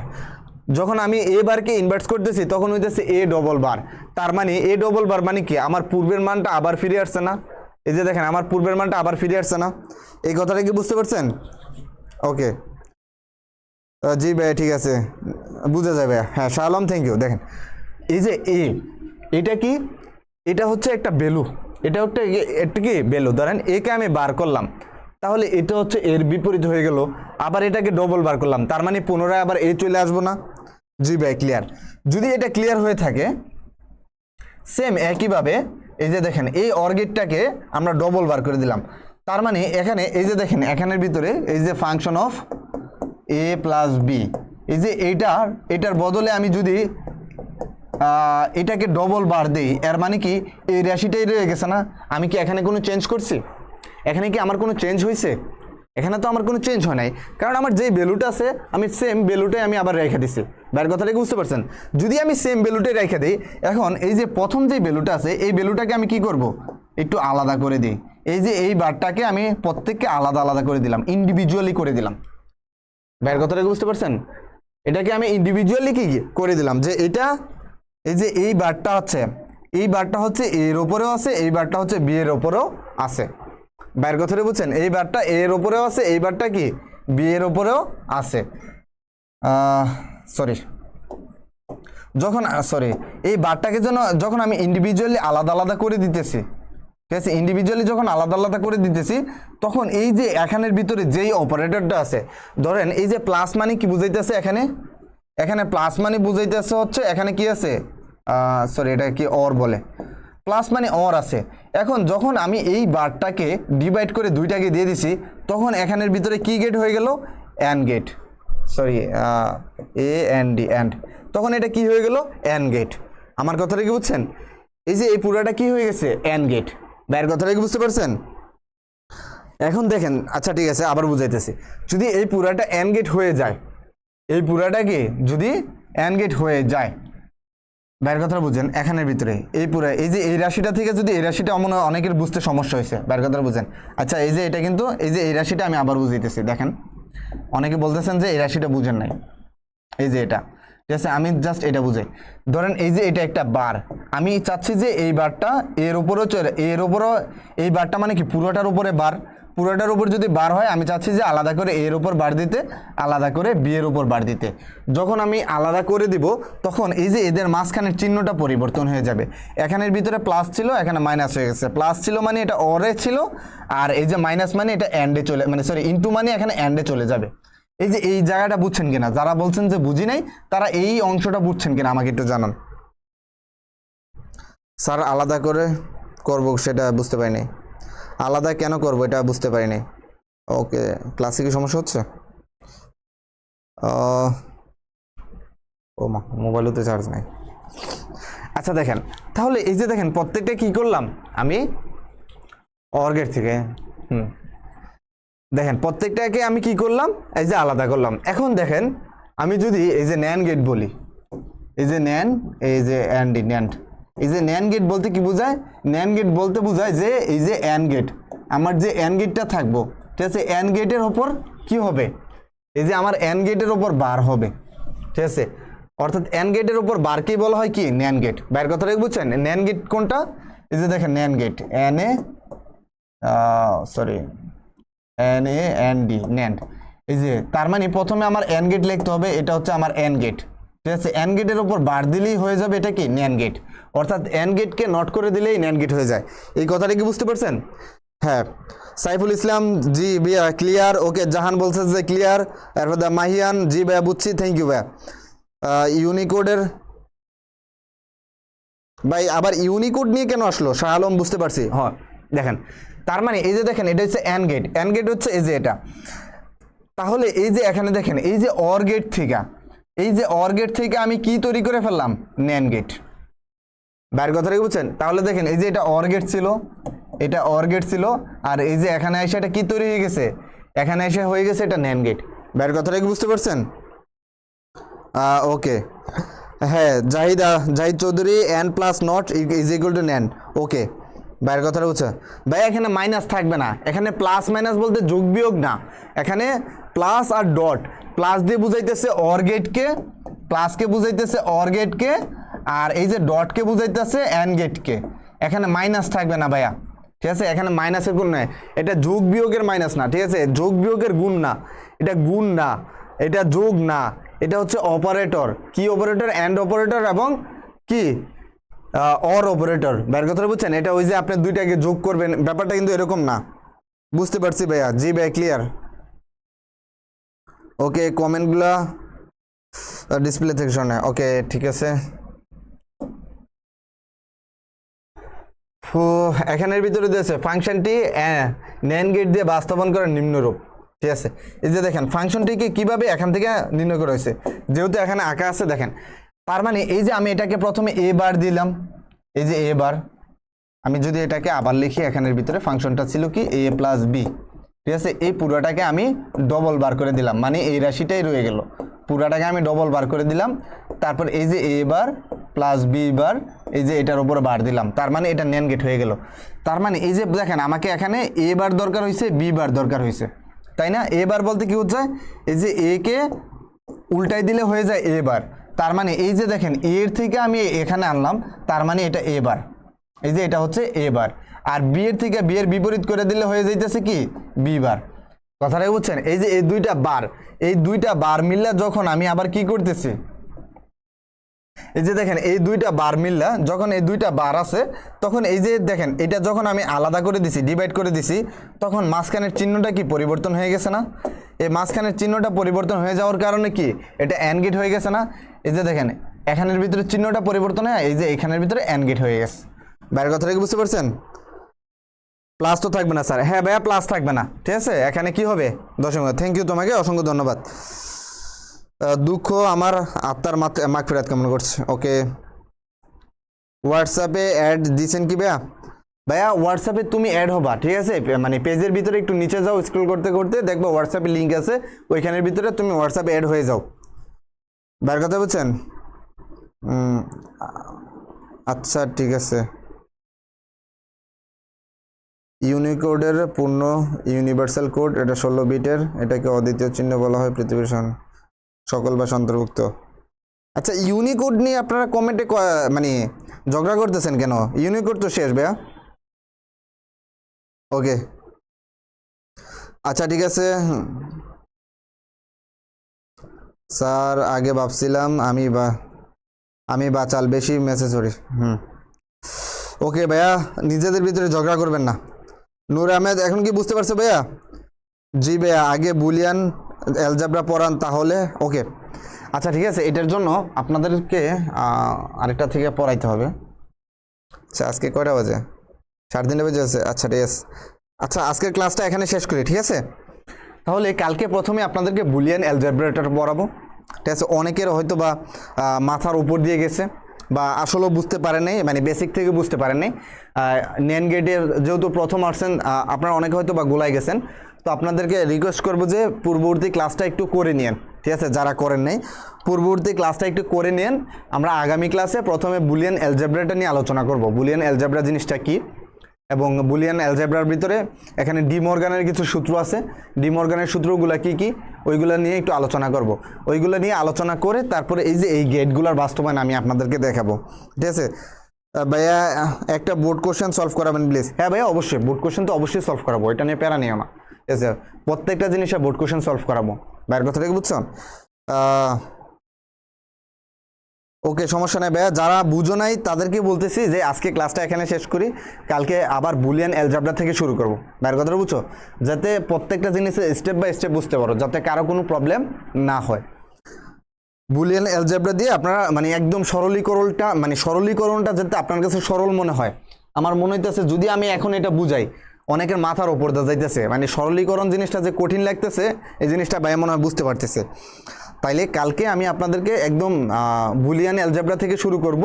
যখন আমি এ বারকে ইনভার্স করতেছি তখন হইতেছে এ ডবল বার। তার মানে এ ডবল বার মানে কি আমার পূর্বের মানটা আবার ফিরে আসছে না? এই যে দেখেন আমার পূর্বের মানটা আবার ফিরে আসছে না? এই কথাটা কি বুঝতে পারছেন? ওকে জি ভাইয়া ঠিক আছে, বুঝে যাবে। হ্যাঁ শালম থ্যাংক ইউ। দেখেন এই যে এ, এটা কি? এটা হচ্ছে একটা ভ্যালু, এটা হচ্ছে একটা কি ভ্যালু। ধরেন একে আমি বার করলাম, তাহলে এটা হচ্ছে এর বিপরীত হয়ে গেল, আবার এটাকে ডবল বার করলাম, তার মানে পুনরায় আবার এ চলে আসবো না? জি ভাই ক্লিয়ার। যদি এটা ক্লিয়ার হয়ে থাকে সেম একইভাবে এই যে দেখেন এই অর গেটটাকে আমরা ডবল বার করে দিলাম, তার মানে এখানে এই যে দেখেন এখানের ভিতরে এই যে function of A plus B, এই যে এটার বদলে আমি যদি এটাকে ডবল বার দেই, এর মানে কি এই রাশিটাই রয়ে গেছে না? আমি কি এখানে কোনো চেঞ্জ করছি? এখানে কি আমার কোনো চেঞ্জ হয়েছে? এখানে তো আমার কোনো চেঞ্জ হয় নাই, কারণ আমার যেই ভ্যালুটা আছে আমি সেম ভ্যালুটাই আমি আবার রেখে দিছি। বাইরের কথাটা কি বুঝতে পারছেন? যদি আমি সেম ভ্যালুটাই রেখে দিই, এখন এই যে প্রথম যে ভ্যালুটা আছে এই ভ্যালুটাকে আমি কি করব? একটু আলাদা করে দিই। এই যে এই বারটাকে আমি প্রত্যেককে আলাদা আলাদা করে দিলাম, ইন্ডিভিজুয়ালি করে দিলাম। বাইরের কথাটা কি বুঝতে পারছেন? এটাকে আমি ইন্ডিভিজুয়ালি কি করে দিলাম যে এটা এই যে এই বারটা হচ্ছে এর ওপরেও আছে, এই বারটা হচ্ছে বি এর ওপরেও আছে। বাইরের কথাটা বুঝছেন? এই বারটা এর ওপরেও আছে, এই বারটা কি বি এর ওপরেও আছে। এই বারটাকে যখন আমি ইন্ডিভিজুয়ালি আলাদা আলাদা করে দিতেছি, ঠিক আছে, ইন্ডিভিজুয়ালি যখন আলাদা আলাদা করে দিতেছি তখন এই যে এখানের ভিতরে যেই অপারেটরটা আছে, ধরেন এই যে প্লাস মানে কি বুঝাইতেছে? এখানে প্লাস মানে বুঝাইতেছে হচ্ছে এখানে কি আছে, এটা কি অর বলে, প্লাস মানে অর আছে। এখন যখন আমি এই বারটাকে ডিভাইড করে দুইটাকে দিয়ে দিছি তখন এখানের ভিতরে কি গেট হয়ে গেল? And gate, A N D and, তখন এটা কি হয়ে গেল? And gate. আমার কথাটা কি বুঝছেন? এই যে এই পুরাটা কি হয়ে গেছে? And gate. বাইরের কথাটা কি বুঝতে পারছেন? এখন দেখেন, আচ্ছা ঠিক আছে আবার বুঝাইতেছি, যদি এই পুরাটা অ্যান্ড গেট হয়ে যায়, এই পুরাটা কি যদি অ্যান্ড গেট হয়ে যায়, বাইরের কথাটা বুঝেন, এখানের ভিতরে এই পুরো এই যে এই রাশিটা থেকে যদি এই রাশিটা অনেকের বুঝতে সমস্যা হয়েছে, বাইরের কথাটা বুঝেন। আচ্ছা এই যে এটা কিন্তু এই যে এই রাশিটা আমি আবার বুঝাইতেছি, দেখেন অনেকে বলতেছেন যে এই রাশিটা বুঝেন নাই, এই যে এটা ঠিক আছে, আমি জাস্ট এটা বুঝাই। ধরেন এই যে এটা একটা বার, আমি চাচ্ছি যে এই বারটা এর উপরও এর উপরও, এই বারটা মানে কি পুরোটার উপরে বার, পুরোটার উপর যদি বার হয় আমি চাচ্ছি যে আলাদা করে এর উপর বার দিতে, আলাদা করে বি এর উপর বার দিতে। যখন আমি আলাদা করে দিব তখন এই যে এদের মাঝখানের চিহ্নটা পরিবর্তন হয়ে যাবে। এখানের ভিতরে প্লাস ছিল, এখানে মাইনাস হয়ে গেছে। প্লাস ছিল মানে এটা অরে ছিল, আর এই যে মাইনাস মানে এটা এন্ডে চলে, মানে সরি ইনটু মানে এখানে এন্ডে চলে যাবে। এই যে এই জায়গাটা বুঝছেন কিনা, যারা বলছেন যে বুঝি নাই তারা এই অংশটা বুঝছেন কিনা আমাকে একটু জানান। স্যার আলাদা করে করব সেটা বুঝতে পারিনি, আলাদা কেন করব এটা বুঝতে পারিনি। ওকে, ক্লাসে কি সমস্যা হচ্ছে? ও মা, মোবাইলতে চার্জ নাই। আচ্ছা দেখেন, তাহলে এই যে দেখেন প্রত্যেকটা কি করলাম আমি অর্গের থেকে, দেখেন প্রত্যেকটাকে আমি কি করলাম, এই যে আলাদা করলাম। এখন দেখেন আমি যদি এই যে ন্যান গেট বলি, এই যে ন্যান, এই যে অ্যান্ড ন্যান্ড, এই যে ন্যান গেট বলতে কি বোঝায়? ন্যান গেট বলতে বোঝায় যে এই যে অ্যান গেট, আমার যে অ্যান গেটটা থাকবো, ঠিক আছে, অ্যান গেটের ওপর কি হবে, এই যে আমার অ্যান গেটের ওপর বার হবে, ঠিক আছে। অর্থাৎ অ্যান গেটের ওপর বারকেই বলা হয় কি ন্যান গেট। বাইরের কথাটা বুঝছেন? ন্যান গেট কোনটা? এই যে দেখেন NAND gate, N A sorry N A N D, NAND. এই যে তার মানে প্রথমে আমার এন গেট লিখতে হবে, এটা হচ্ছে আমার এন গেট, ঠিক আছে। এন গেটের উপর বার দিলেই হয়ে যাবে এটা কি ন্যান গেট, অর্থাৎ এন গেটকে নট করে দিলেই ন্যান গেট হয়ে যায়। এই কথাটা কি বুঝতে পারছেন? হ্যাঁ, সাইফুল ইসলাম জি ভাইয়া ক্লিয়ার। ওকে, জাহান বলছে যে ক্লিয়ার। এরপর মাহিয়ান জি ভাইয়া বুঝছি, থ্যাংক ইউ ভাইয়া। ইউনিকোডের ভাই আবার ইউনিকোড নিয়ে কেন আসলো শাহ আলম, বুঝতে পারছি। হ্যাঁ দেখেন, তার মানে এই যে দেখেন এটা হচ্ছে অ্যান গেট, অ্যান গেট হচ্ছে এই যে এটা। তাহলে এই যে এখানে দেখেন এই যে অর গেট থেকে, এই যে অর গেট থেকে আমি কি তৈরি করে ফেললাম, ন্যান গেট। বাইরের কথাটা কি বুঝছেন? তাহলে দেখেন এই যে এটা অর গেট ছিল, এটা অর গেট ছিল, আর এই যে এখানে এসে এটা কি তৈরি হয়ে গেছে, এখানে এসে হয়ে গেছে এটা ন্যান গেট। বাইরের কথাটা কি বুঝতে পারছেন? ওকে, হ্যাঁ Jahid Chowdhury, N plus not is equal to NaN. Okay, বাইরের কথাটা বুঝছে ভাই। এখানে মাইনাস থাকবে না, এখানে প্লাস মাইনাস বলতে যোগ বিয়োগ না, এখানে প্লাস আর ডট, প্লাস দিয়ে বুঝাইতেছে অর গেটকে, প্লাসকে বুঝাইতেছে অর গেটকে, আর এই যে ডটকে বুঝাইতেছে অ্যান গেটকে। এখানে মাইনাস থাকবে না ভাইয়া, ঠিক আছে। এখানে মাইনাসের গুণ নয়, এটা যোগ বিয়োগের মাইনাস না, ঠিক আছে, যোগ বিয়োগের গুণ না, এটা গুণ না, এটা যোগ না, এটা হচ্ছে অপারেটর। কি অপারেটর? অ্যান্ড অপারেটর এবং কি অর অপারেটর। বাইরের কথা বুঝছেন? এটা ওই যে আপনি দুইটাকে যোগ করবেন, ব্যাপারটা কিন্তু এরকম না। বুঝতে পারছি ভাইয়া, জি ভাইয়া ক্লিয়ার। ওকে, কমেন্টগুলা ডিসপ্লে থেকে শোনে। ওকে ঠিক আছে। এখানের ভিতরে দিয়েছে ফাংশনটি ন্যান গেট দিয়ে বাস্তবায়ন করার নিম্নরূপ, ঠিক আছে। এই যে দেখেন ফাংশনটিকে কিভাবে এখান থেকে নির্ণয় করা হয়েছে, যেহেতু এখানে আঁকা আছে দেখেন। তার মানে এই যে আমি এটাকে প্রথমে এ বার দিলাম, এই যে এ বার, আমি যদি এটাকে আবার লিখি এখানের ভিতরে ফাংশনটা ছিল কি এ প্লাস বি, ঠিক আছে। এই পুরোটাকে আমি ডবল বার করে দিলাম, মানে এই রাশিটাই রয়ে গেল, পুরাটাকে আমি ডবল বার করে দিলাম। তারপর এই যে এ বার প্লাস বি বার, এই যে এটার উপরে বার দিলাম, তার মানে এটা ন্যান গেট হয়ে গেল। তার মানে এই যে দেখেন আমাকে এখানে এ বার দরকার হয়েছে, বি বার দরকার হয়েছে, তাই না? এ বার বলতে কি হচ্ছে, এই যে এ কে উল্টাই দিলে হয়ে যায় এ বার। তার মানে এই যে দেখেন এর থেকে আমি এখানে আনলাম, তার মানে এটা এ বার, এই যে এটা হচ্ছে এ বার। আর বি এর থেকে বি এর বিপরীত করে দিলে হয়ে যাইতেছে কি বি বার। কথাটাই বুঝছেন? এই যে এই দুইটা বার, এই দুইটা বার মিললে যখন আমি আবার কি করতেছি, এই যে দেখেন এই দুইটা বার মিললা যখন এই দুইটা বার আছে, তখন এই যে দেখেন এটা যখন আমি আলাদা করে দিছি, ডিভাইড করে দিছি, তখন মাঝখানের চিহ্নটা কি পরিবর্তন হয়ে গেছে না? এই মাঝখানের চিহ্নটা পরিবর্তন হয়ে যাওয়ার কারণে কি এটা অ্যান্ড গেট হয়ে গেছে না? এই যে দেখেন এখানের ভিতরে চিহ্নটা পরিবর্তন হয়, এই যে এখানের ভিতরে অ্যান্ড গেট হয়ে গেছে। বাইরের কথাটা কি বুঝতে পারছেন? প্লাস তো থাকবে না স্যার। হ্যাঁ ভাইয়া প্লাস থাকবে না, ঠিক আছে। এখানে কি হবে দশমিক। থ্যাংক ইউ তোমাকে, অসংখ্য ধন্যবাদ। দুঃখ আমার আত্মার মাগফিরাত কামনা করছে। ওকে, হোয়াটসঅ্যাপে অ্যাড দিয়েছেন কি ভাইয়া? ভাইয়া হোয়াটসঅ্যাপে তুমি অ্যাড হবা, ঠিক আছে। মানে পেজের ভিতরে একটু নিচে যাও, স্ক্রল করতে করতে দেখবো হোয়াটসঅ্যাপে লিঙ্ক আছে, ওইখানের ভিতরে তুমি হোয়াটসঅ্যাপে অ্যাড হয়ে যাও। বাইরের কথা বুঝছেন? আচ্ছা ঠিক আছে। ইউনিকোডের পূর্ণ ইউনিভার্সাল কোড, এটা 16 বিটের, এটাকে অদ্বিতীয় চিহ্ন বলা হয় পৃথিবীর সকল ভাষা অন্তর্ভুক্ত। আচ্ছা ইউনিকোড নিয়ে আপনারা কমেন্টে মানে ঝগড়া করতেছেন কেন? ইউনিকোড তো শেষ ভাইয়া। ওকে আচ্ছা ঠিক আছে স্যার, আগে ভাবছিলাম আমি বাচাল বেশি মেসেজ করি। ওকে ভাইয়া, নিজেদের ভিতরে ঝগড়া করবেন না। নূর আহমেদ এখন কি বুঝতে পারছো ভাইয়া? জি ভাইয়া, আগে বুলিয়ান অ্যালজেব্রা পড়ান তাহলে। ওকে আচ্ছা ঠিক আছে, এটার জন্য আপনাদেরকে আরেকটা থেকে পড়াইতে হবে। আচ্ছা আজকে কয়টা বাজে? 3:30 বেজে আছে। আচ্ছা ঠিক আছে, আচ্ছা আজকের ক্লাসটা এখানে শেষ করি, ঠিক আছে? তাহলে কালকে প্রথমে আপনাদেরকে বুলিয়ান অ্যালজেব্রাটা পড়াবো, ঠিক আছে? অনেকের হয়তো বা মাথার উপর দিয়ে গেছে বা আসলেও বুঝতে পারেন নাই, মানে বেসিক থেকে বুঝতে পারেন নাই। নেন গেটের যেহেতু প্রথম আসছেন, আপনারা অনেকে হয়তো বা গোলাই গেছেন, তো আপনাদেরকে রিকোয়েস্ট করবো যে পূর্ববর্তী ক্লাসটা একটু করে নিন, ঠিক আছে? যারা করেন নাই পূর্ববর্তী ক্লাসটা একটু করে নিন। আমরা আগামী ক্লাসে প্রথমে বুলিয়ান অ্যালজেব্রাটা নিয়ে আলোচনা করব, বুলিয়ান অ্যালজেব্রা জিনিসটা কী, এবং বুলিয়ান অ্যালজেব্রার ভিতরে এখানে ডি মর্গানের কিছু সূত্র আছে, ডি মর্গানের সূত্রগুলো কী কী ওইগুলো নিয়ে একটু আলোচনা করব। ওইগুলো নিয়ে আলোচনা করে তারপরে এই যে এই গেটগুলোর বাস্তবায়ন আমি আপনাদেরকে দেখাবো, ঠিক আছে? ভাইয়া একটা বোর্ড কোশ্চেন সলভ করাবেন প্লিজ। হ্যাঁ ভাইয়া অবশ্যই, বোর্ড কোশ্চেন তো অবশ্যই সলভ করাবো, এটা নিয়ে প্যারা নিও না, ঠিক আছে? প্রত্যেকটা জিনিসে বোর্ড কোশ্চেন সলভ করাবো, ভাইয়ের কথা থেকে বুঝছেন? ওকে সমস্যা নেই ভাইয়া, যারা বুঝো নাই তাদেরকে বলতেছি যে আজকে ক্লাসটা এখানে শেষ করি, কালকে আবার বুলিয়ান অ্যালজেব্রা থেকে শুরু করবো। ভাইয়ের কথাটা বুঝছো? যাতে প্রত্যেকটা জিনিসে স্টেপ বাই স্টেপ বুঝতে পারো, যাতে কারো কোনো প্রবলেম না হয়। বুলিয়ান অ্যালজেব্রা দিয়ে আপনারা মানে একদম সরলীকরণটা যাতে আপনার কাছে সরল মনে হয়। আমার মনে হইতেছে যদি আমি এখন এটা বুঝাই, অনেকের মাথার ওপর দিয়ে যাইতেছে, মানে সরলীকরণ জিনিসটা যে কঠিন লাগতেছে এই জিনিসটা ভাই মনে হয় বুঝতে পারতেছে। তাইলে কালকে আমি আপনাদেরকে একদম বুলিয়ান অ্যালজেব্রা থেকে শুরু করব,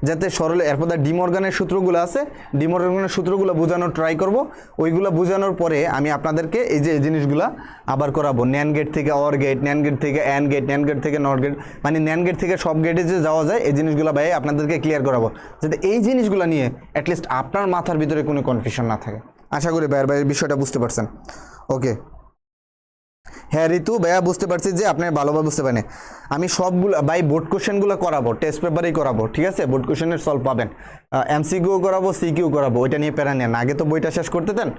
যাতে সরল, এরপর ডিমর্গানের সূত্রগুলো আছে, ডিমর্গানের সূত্রগুলো বোঝানোর ট্রাই করব। ওইগুলো বোঝানোর পরে আমি আপনাদেরকে এই যে এই জিনিসগুলো আবার করাবো, ন্যান গেট থেকে অর গেট, ন্যান গেট থেকে অ্যান গেট, ন্যান গেট থেকে নট গেট, মানে ন্যান গেট থেকে সব গেটে যে যাওয়া যায় এই জিনিসগুলো ভাই আপনাদেরকে ক্লিয়ার করাবো, যাতে এই জিনিসগুলো নিয়ে অ্যাটলিস্ট আপনার মাথার ভিতরে কোনো কনফিউশন না থাকে। আশা করি ভাইয়ের বিষয়টা বুঝতে পারছেন। ওকে হ্যাঁ ঋতু ভাইয়া, বুঝতে পারছি যে আপনি ভালোভাবে বুঝতে পারেন। আমি সবগুলো ভাই বোর্ড কোশ্চেনগুলো করাবো, টেস্ট পেপারেই করাবো, ঠিক আছে? বোর্ড কোশ্চেনের সলভ পাবেন, এমসিকিউ করাবো, সিকিউ করাবো, ওইটা নিয়ে প্যারা নেন। আগে তো বইটা শেষ করতে দেন,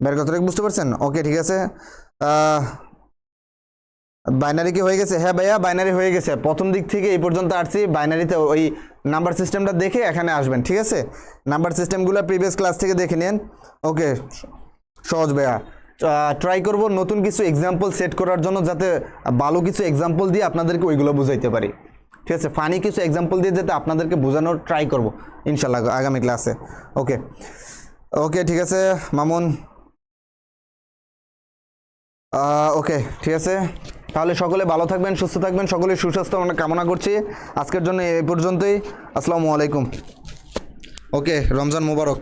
ভাইয়ের কথাটা বুঝতে পারছেন? ওকে ঠিক আছে, বাইনারি কি হয়ে গেছে? হ্যাঁ ভাইয়া বাইনারি হয়ে গেছে, প্রথম দিক থেকে এই পর্যন্ত আসছি। বাইনারিতে ওই নাম্বার সিস্টেমটা দেখে এখানে আসবেন, ঠিক আছে? নাম্বার সিস্টেমগুলো প্রিভিয়াস ক্লাস থেকে দেখে নিন। ওকে সহজ ভাইয়া, ট্রাই করব নতুন কিছু এক্সাম্পল সেট করার জন্য, যাতে ভালো কিছু এক্সাম্পল দিয়ে আপনাদেরকে ওইগুলো বুঝাইতে পারি, ঠিক আছে? ফানি কিছু এক্সাম্পল দিয়ে যাতে আপনাদেরকে বোঝানোর ট্রাই করব ইনশাল্লাহ আগামী ক্লাসে। ওকে ওকে ঠিক আছে মামুন, ওকে ঠিক আছে। তাহলে সকলে ভালো থাকবেন, সুস্থ থাকবেন, সকলের সুস্বাস্থ্য কামনা করছি। আজকের জন্য এই পর্যন্তই। আসসালামু আলাইকুম। ওকে রমজান মোবারক।